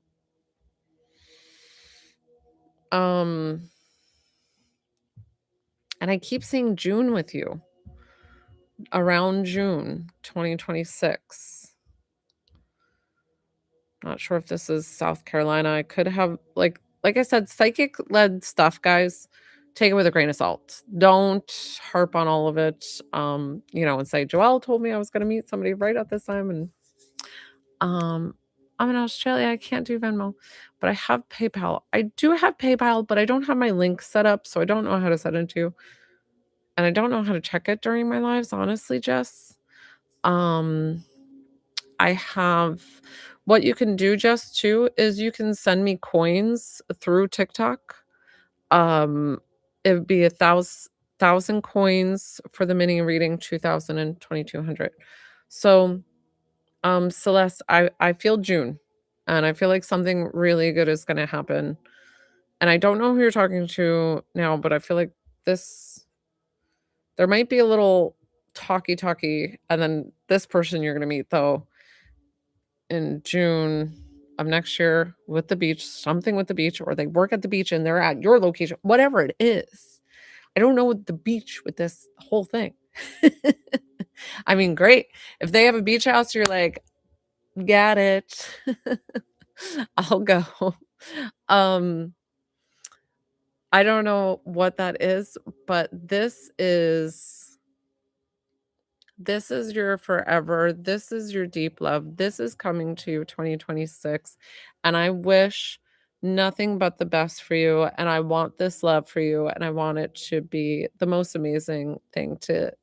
Um and I keep seeing June with you. Around June 2026. Not sure if this is South Carolina. I could have like I said, psychic led stuff, guys. Take it with a grain of salt. Don't harp on all of it. And say Joelle told me I was gonna meet somebody right at this time. And I'm in Australia. I can't do Venmo, but I have PayPal. I do have PayPal, but I don't have my link set up, so I don't know how to set it to you. and I don't know how to check it during my lives, honestly, Jess. Um, I have what you can do, Jess, too, is you can send me coins through TikTok. Um, it would be 1,000 coins for the mini reading, 2,000 and 2,200. So, Celeste, I feel June, and I feel like something really good is gonna happen. And I don't know who you're talking to now, but I feel like this there might be a little talky, and then this person you're gonna meet though in June of next year with the beach, something with the beach, or they work at the beach and they're at your location, whatever it is. I don't know what the beach with this whole thing. I mean, great. If they have a beach house, you're like, got it. I'll go. Um, I don't know what that is, but this is your forever. This is your deep love. This is coming to you 2026. And I wish nothing but the best for you. And I want this love for you. And I want it to be the most amazing thing to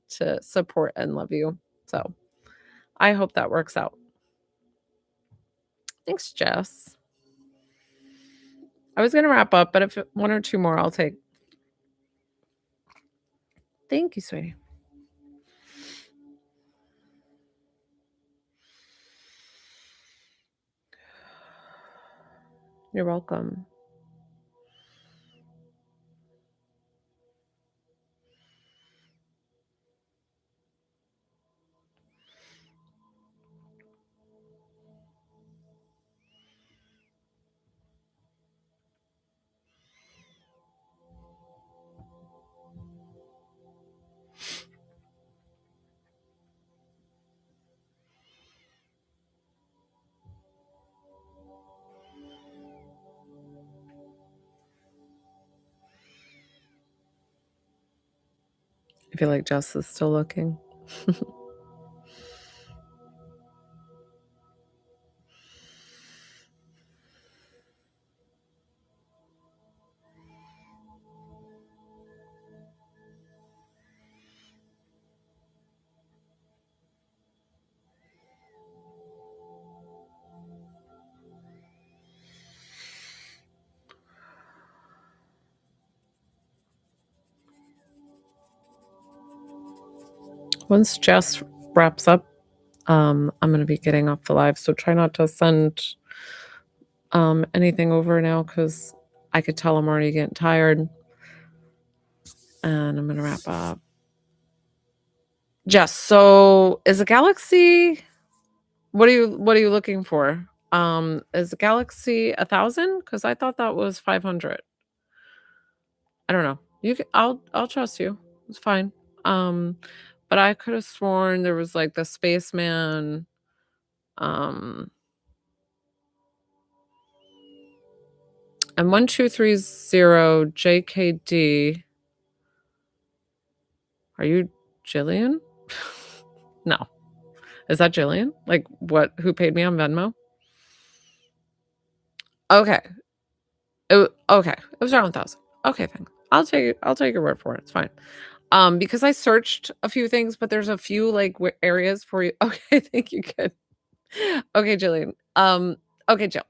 support and love you. So I hope that works out. Thanks, Jess. I was gonna wrap up, but if one or two more, I'll take. Thank you, sweetie. You're welcome. I feel like Jess is still looking. Once Jess wraps up, I'm gonna be getting off the live, so try not to send anything over now because I could tell I'm already getting tired. And I'm gonna wrap up. Jess, so is a galaxy what are you looking for? Is a galaxy 1,000? Because I thought that was 500. I don't know. I'll trust you. It's fine. Um, but I could have sworn there was like the spaceman. Um, and 1230 JKD. Are you Jillian? No. Is that Jillian? Like what who paid me on Venmo? Okay. Okay. It was around 1,000. Okay, thanks. I'll take your word for it. It's fine. Because I searched a few things, but there's a few like areas for you. Okay, thank you. Good. Okay, Jillian. Okay, Jill.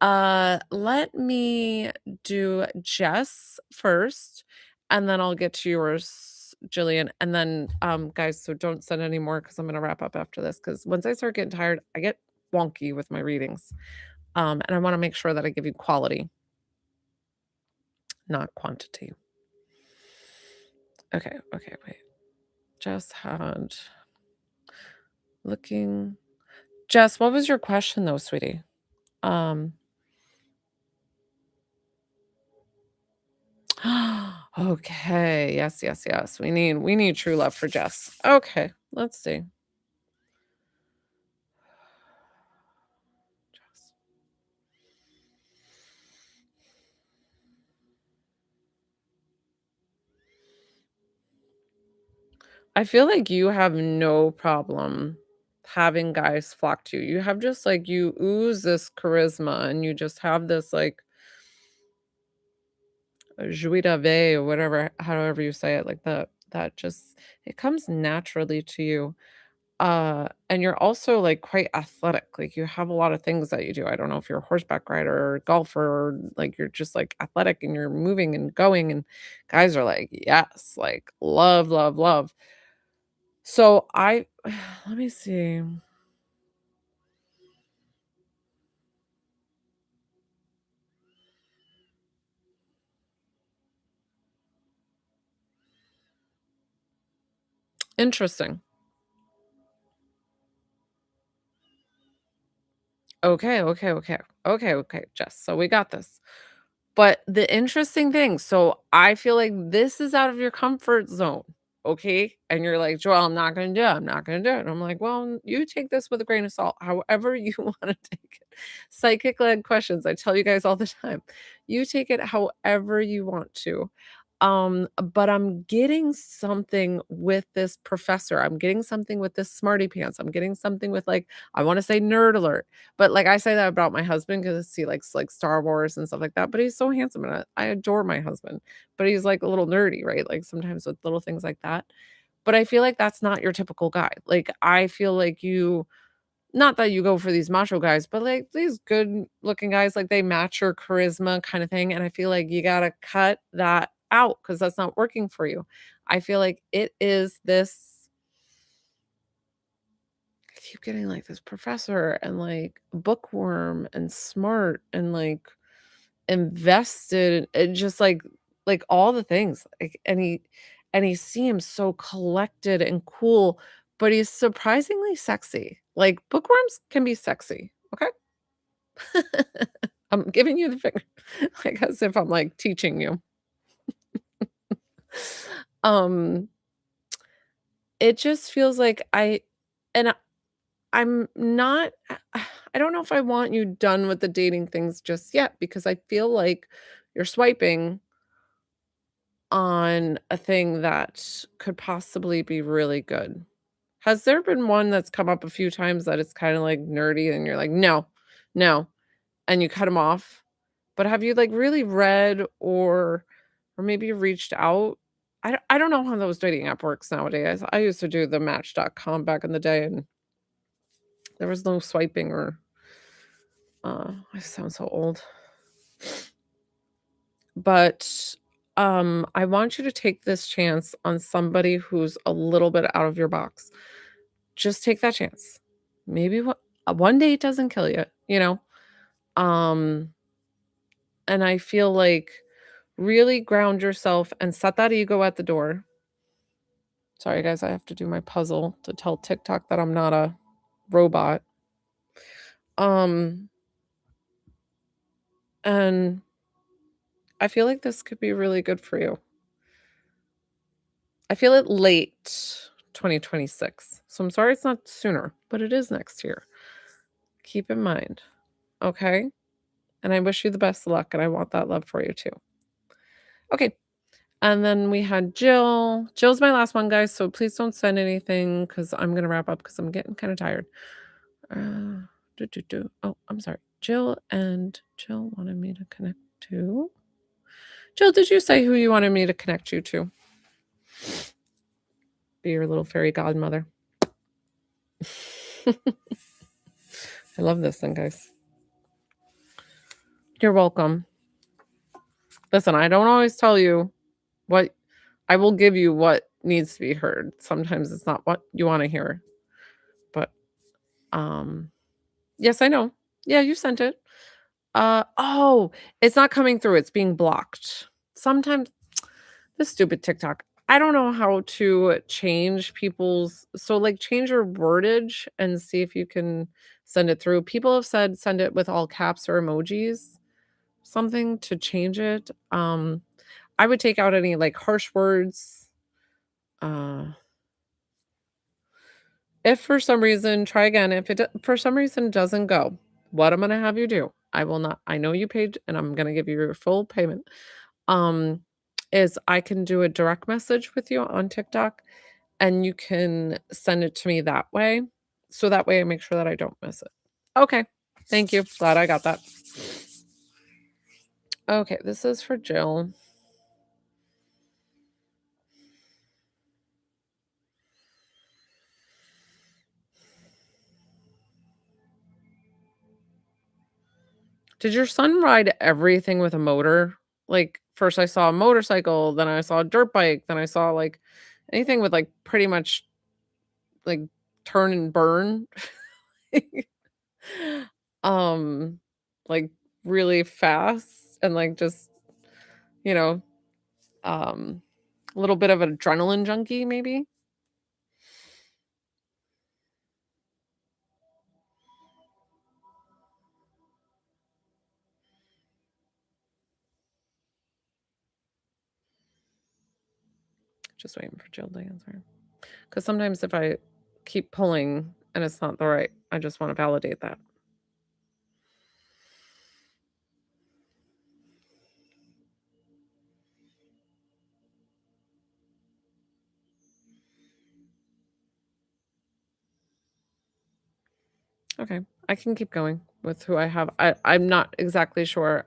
Let me do Jess first, and then I'll get to yours, Jillian. And then, guys, so don't send any more because I'm gonna wrap up after this. Because once I start getting tired, I get wonky with my readings. And I want to make sure that I give you quality, not quantity. Okay, wait. Jess had looking. Jess, what was your question though, sweetie? Um, okay. Yes. We need true love for Jess. Okay, let's see. Jess. I feel like you have no problem having guys flock to you. You have just like you ooze this charisma and you just have this like joie de vivre or whatever, however you say it, like the that just it comes naturally to you. And you're also, like, quite athletic, like, you have a lot of things that you do. I don't know if you're a horseback rider or golfer or, like, you're just, like, athletic and you're moving and going, and guys are like, "Yes," like, love, love, love. So I let me see. Interesting. Okay, okay, okay. Okay, okay, Jess, so we got this. But the interesting thing, so I feel like this is out of your comfort zone, okay? And you're like, "Joel, I'm not gonna do it. I'm not gonna do it." And I'm like, "Well, you take this with a grain of salt, however you wanna take it." Psychic-led questions, I tell you guys all the time. You take it however you want to. But I'm getting something with this professor. I'm getting something with this smarty pants. I'm getting something with, like, I wanna say nerd alert. But, like, I say that about my husband because he likes, like, Star Wars and stuff like that, but he's so handsome, and I adore my husband, but he's, like, a little nerdy, right? Like, sometimes with little things like that. But I feel like that's not your typical guy. Like, I feel like you not that you go for these macho guys, but, like, these good-looking guys, like, they match your charisma kinda thing, and I feel like you gotta cut that out because that's not working for you. I feel like it is this I keep getting, like, this professor and, like, bookworm and smart and, like, invested and just, like, all the things, like, and he seems so collected and cool, but he's surprisingly sexy. Like, bookworms can be sexy, okay? I'm giving you the finger, like, as if I'm, like, teaching you. Um, it just feels like and I'm not I don't know if I want you done with the dating things just yet because I feel like you're swiping on a thing that could possibly be really good. Has there been one that's come up a few times that it's kinda, like, nerdy and you're like, "No, no," and you cut them off? But have you, like, really read or maybe reached out? I don't know how those dating app works nowadays. I used to do the Match.com back in the day, and there was no swiping or I sound so old. But, I want you to take this chance on somebody who's a little bit out of your box. Just take that chance. Maybe one date doesn't kill you, you know? Um, and I feel like really ground yourself and set that ego at the door. Sorry, guys, I have to do my puzzle to tell TikTok that I'm not a robot. Um, and I feel like this could be really good for you. I feel it late 2026. So I'm sorry it's not sooner, but it is next year. Keep in mind, okay? And I wish you the best of luck, and I want that love for you too. Okay. And then we had Jill. Jill's my last one, guys, so please don't send anything because I'm gonna wrap up because I'm getting kind of tired. Oh, I'm sorry. Jill wanted me to connect to. Jill, did you say who you wanted me to connect you to? Be your little fairy godmother. I love this thing, guys. You're welcome. Listen, I don't always tell you what I will give you what needs to be heard. Sometimes it's not what you want to hear. But um yes, I know. Yeah, you sent it. Oh, it's not coming through. It's being blocked. Sometimes this stupid TikTok. I don't know how to change people's like change your wordage and see if you can send it through. People have said send it with all caps or emojis, something to change it. I would take out any like harsh words. Uh if for some reason, try again. If for some reason doesn't go, what I'm gonna have you do, I will not. I know you paid, and I'm gonna give you your full payment. Um, is I can do a direct message with you on TikTok, and you can send it to me that way. So that way, I make sure that I don't miss it. Okay, thank you. Glad I got that. Okay, this is for Jill. Did your son ride everything with a motor? Like, first I saw a motorcycle, then I saw a dirt bike, then I saw, like, anything with, like, pretty much, like, turn and burn. Um, like, really fast and, like, just, you know, um, a little bit of an adrenaline junkie, maybe? Just waiting for Jill to answer. Because sometimes if I keep pulling and it's not the right I just wanna validate that. Okay, I can keep going with who I have. I'm not exactly sure.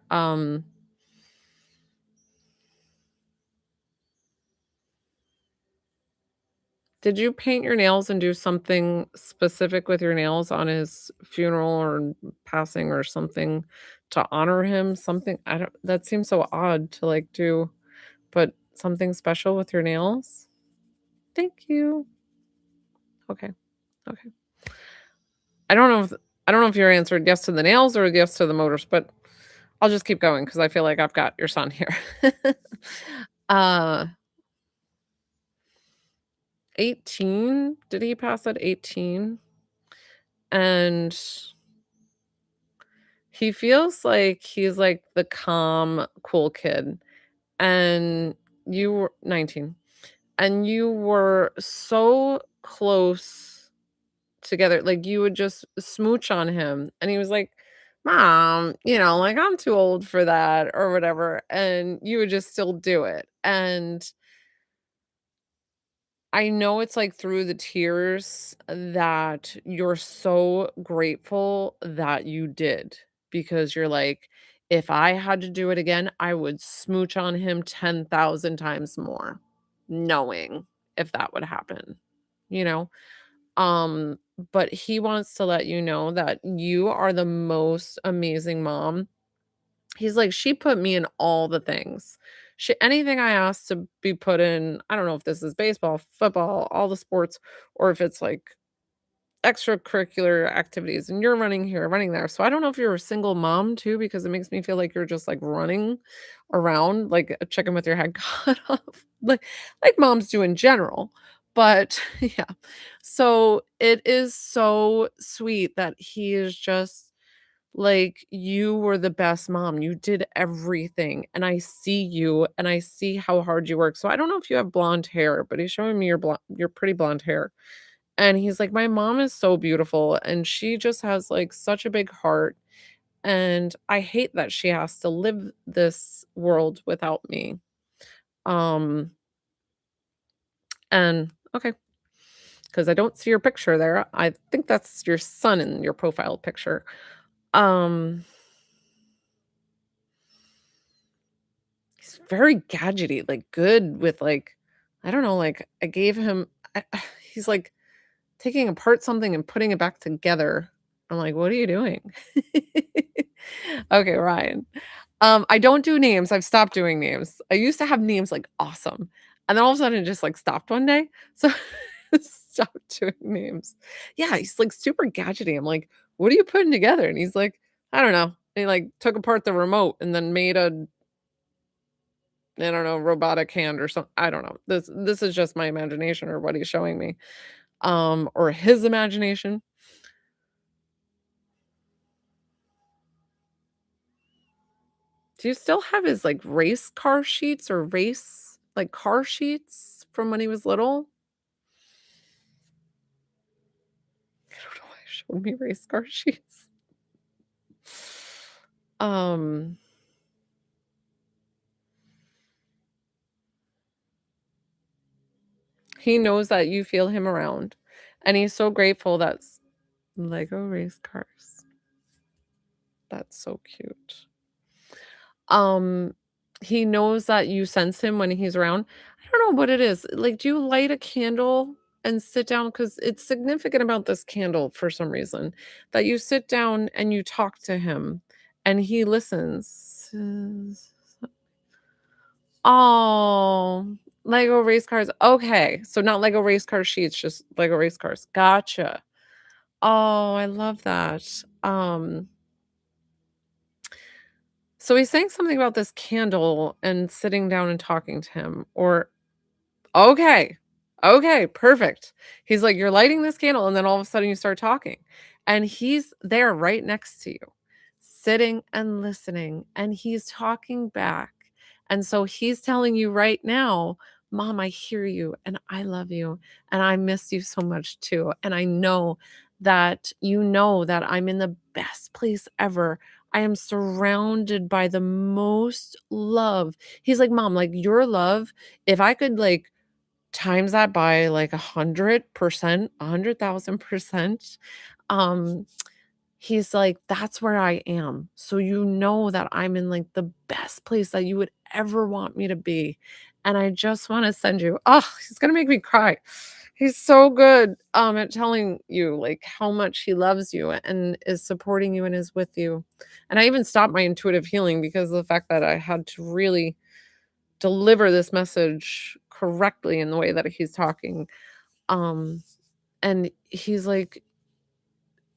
Did you paint your nails and do something specific with your nails on his funeral or passing or something to honor him? Something I don't that seems so odd to, like, do, but something special with your nails? Thank you. Okay, okay. I don't know if I don't know if you're answered yes to the nails or yes to the motors, but I'll just keep going because I feel like I've got your son here. Uh, 18? Did he pass at 18? And he feels like he's, like, the calm, cool kid, and you were 19, and you were so close together, like, you would just smooch on him, and he was like, "Mom," like, "I'm too old for that," or whatever, and you would just still do it, and I know it's, like, through the tears that you're so grateful that you did, because you're like, "If I had to do it again, I would smooch on him 10,000 times more, knowing if that would happen," you know? Um, but he wants to let you know that you are the most amazing mom. He's like, "She put me in all the things. She anything I asked to be put in, I don't know if this is baseball, football, all the sports, or if it's like extracurricular activities, and you're running here, running there." So I don't know if you're a single mom too, because it makes me feel like you're just like running around like a chicken with your head cut off, like moms do in general. But yeah. So it is so sweet that he is just like, you were the best mom. You did everything, and I see you, and I see how hard you work. So I don't know if you have blonde hair, but he's showing me your pretty blonde hair. And he's like, "My mom is so beautiful, and she just has, like, such a big heart, and I hate that she has to live this world without me." Um, and okay, because I don't see your picture there. I think that's your son in your profile picture. Um He's very gadgety, like, good with, like I don't know, like, I gave him I he's, like, taking apart something and putting it back together. I'm like, "What are you doing?" Okay, Ryan. I don't do names, I've stopped doing names. I used to have names, like, awesome, and then all of a sudden it just, like, stopped one day, so stopped doing names. Yeah, he's, like, super gadgety. I'm like, "What are you putting together?" And he's like, "I don't know." He, like, took apart the remote and then made a I don't know, robotic hand or something. I don't know. This is just my imagination or what he's showing me, or his imagination. Do you still have his, like, race car sheets or race, like, car sheets from when he was little? I don't know why he showed me race car sheets. Um, he knows that you feel him around, and he's so grateful that's Lego race cars. That's so cute. Um, he knows that you sense him when he's around. I don't know what it is. Like, do you light a candle and sit down? Because it's significant about this candle for some reason, that you sit down and you talk to him and he listens. Oh, Lego race cars. Okay, so not Lego race car sheets, just Lego race cars. Gotcha. Oh, I love that. So he's saying something about this candle and sitting down and talking to him, or okay. Okay, perfect. He's like, "You're lighting this candle," and then all of a sudden you start talking. And he's there right next to you, sitting and listening, and he's talking back. And so he's telling you right now, "Mom, I hear you, and I love you, and I miss you so much too. And I know that you know that I'm in the best place ever. I am surrounded by the most love." He's like, "Mom, like your love, if I could like times that by like 100%, 100,000%. Um, he's like, "That's where I am. So you know that I'm in like the best place that you would ever want me to be. And I just want to send you." Oh, he's gonna make me cry. He's so good at telling you like how much he loves you and is supporting you and is with you. And I even stopped my intuitive healing because of the fact that I had to really deliver this message correctly in the way that he's talking. Um, and he's like,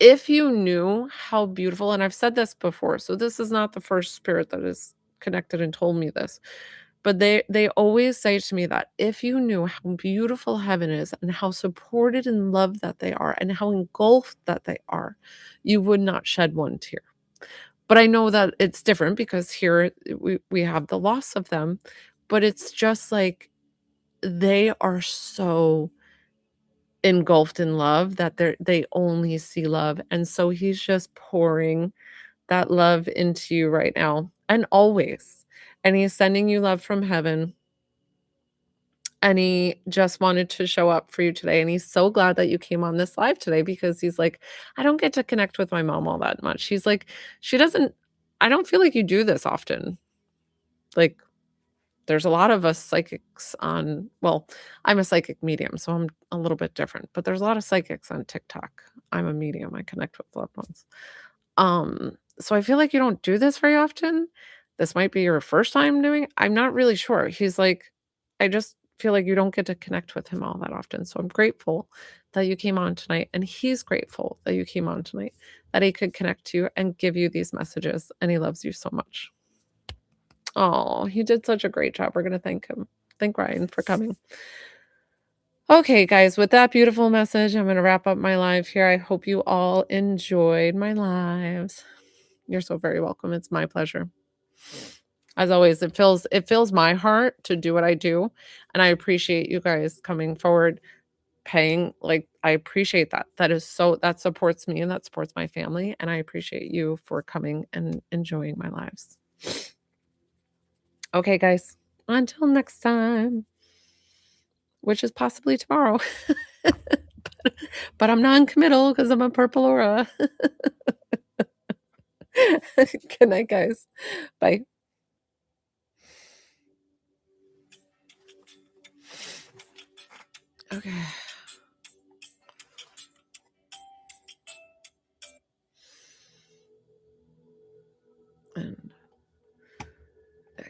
if you knew how beautiful, and I've said this before, so this is not the first spirit that is connected and told me this, but they always say to me that if you knew how beautiful heaven is and how supported and loved that they are and how engulfed that they are, you would not shed one tear. But I know that it's different because here we have the loss of them, but it's just like they are so engulfed in love that they only see love, and so he's just pouring that love into you right now and always, and he's sending you love from heaven, and he just wanted to show up for you today, and he's so glad that you came on this live today because he's like, "I don't get to connect with my mom all that much." He's like, "She doesn't I don't feel like you do this often." Like, there's a lot of us psychics on, well, I'm a psychic medium, so I'm a little bit different, but there's a lot of psychics on TikTok. I'm a medium, I connect with loved ones. So I feel like you don't do this very often. This might be your first time doing, I'm not really sure. He's like, "I just feel like you don't get to connect with him all that often." So I'm grateful that you came on tonight, and he's grateful that you came on tonight, that he could connect to you and give you these messages, and he loves you so much. Oh, he did such a great job. We're gonna thank him. Thank Ryan for coming. Okay, guys, with that beautiful message, I'm gonna wrap up my live here. I hope you all enjoyed my lives. You're so very welcome. It's my pleasure. As always, it fills my heart to do what I do, and I appreciate you guys coming forward, paying, like, I appreciate that. That supports me and that supports my family, and I appreciate you for coming and enjoying my lives. Okay, guys, until next time, which is possibly tomorrow. But I'm non-committal because 'cause I'm a purple aura. Good night, guys. Bye. Okay.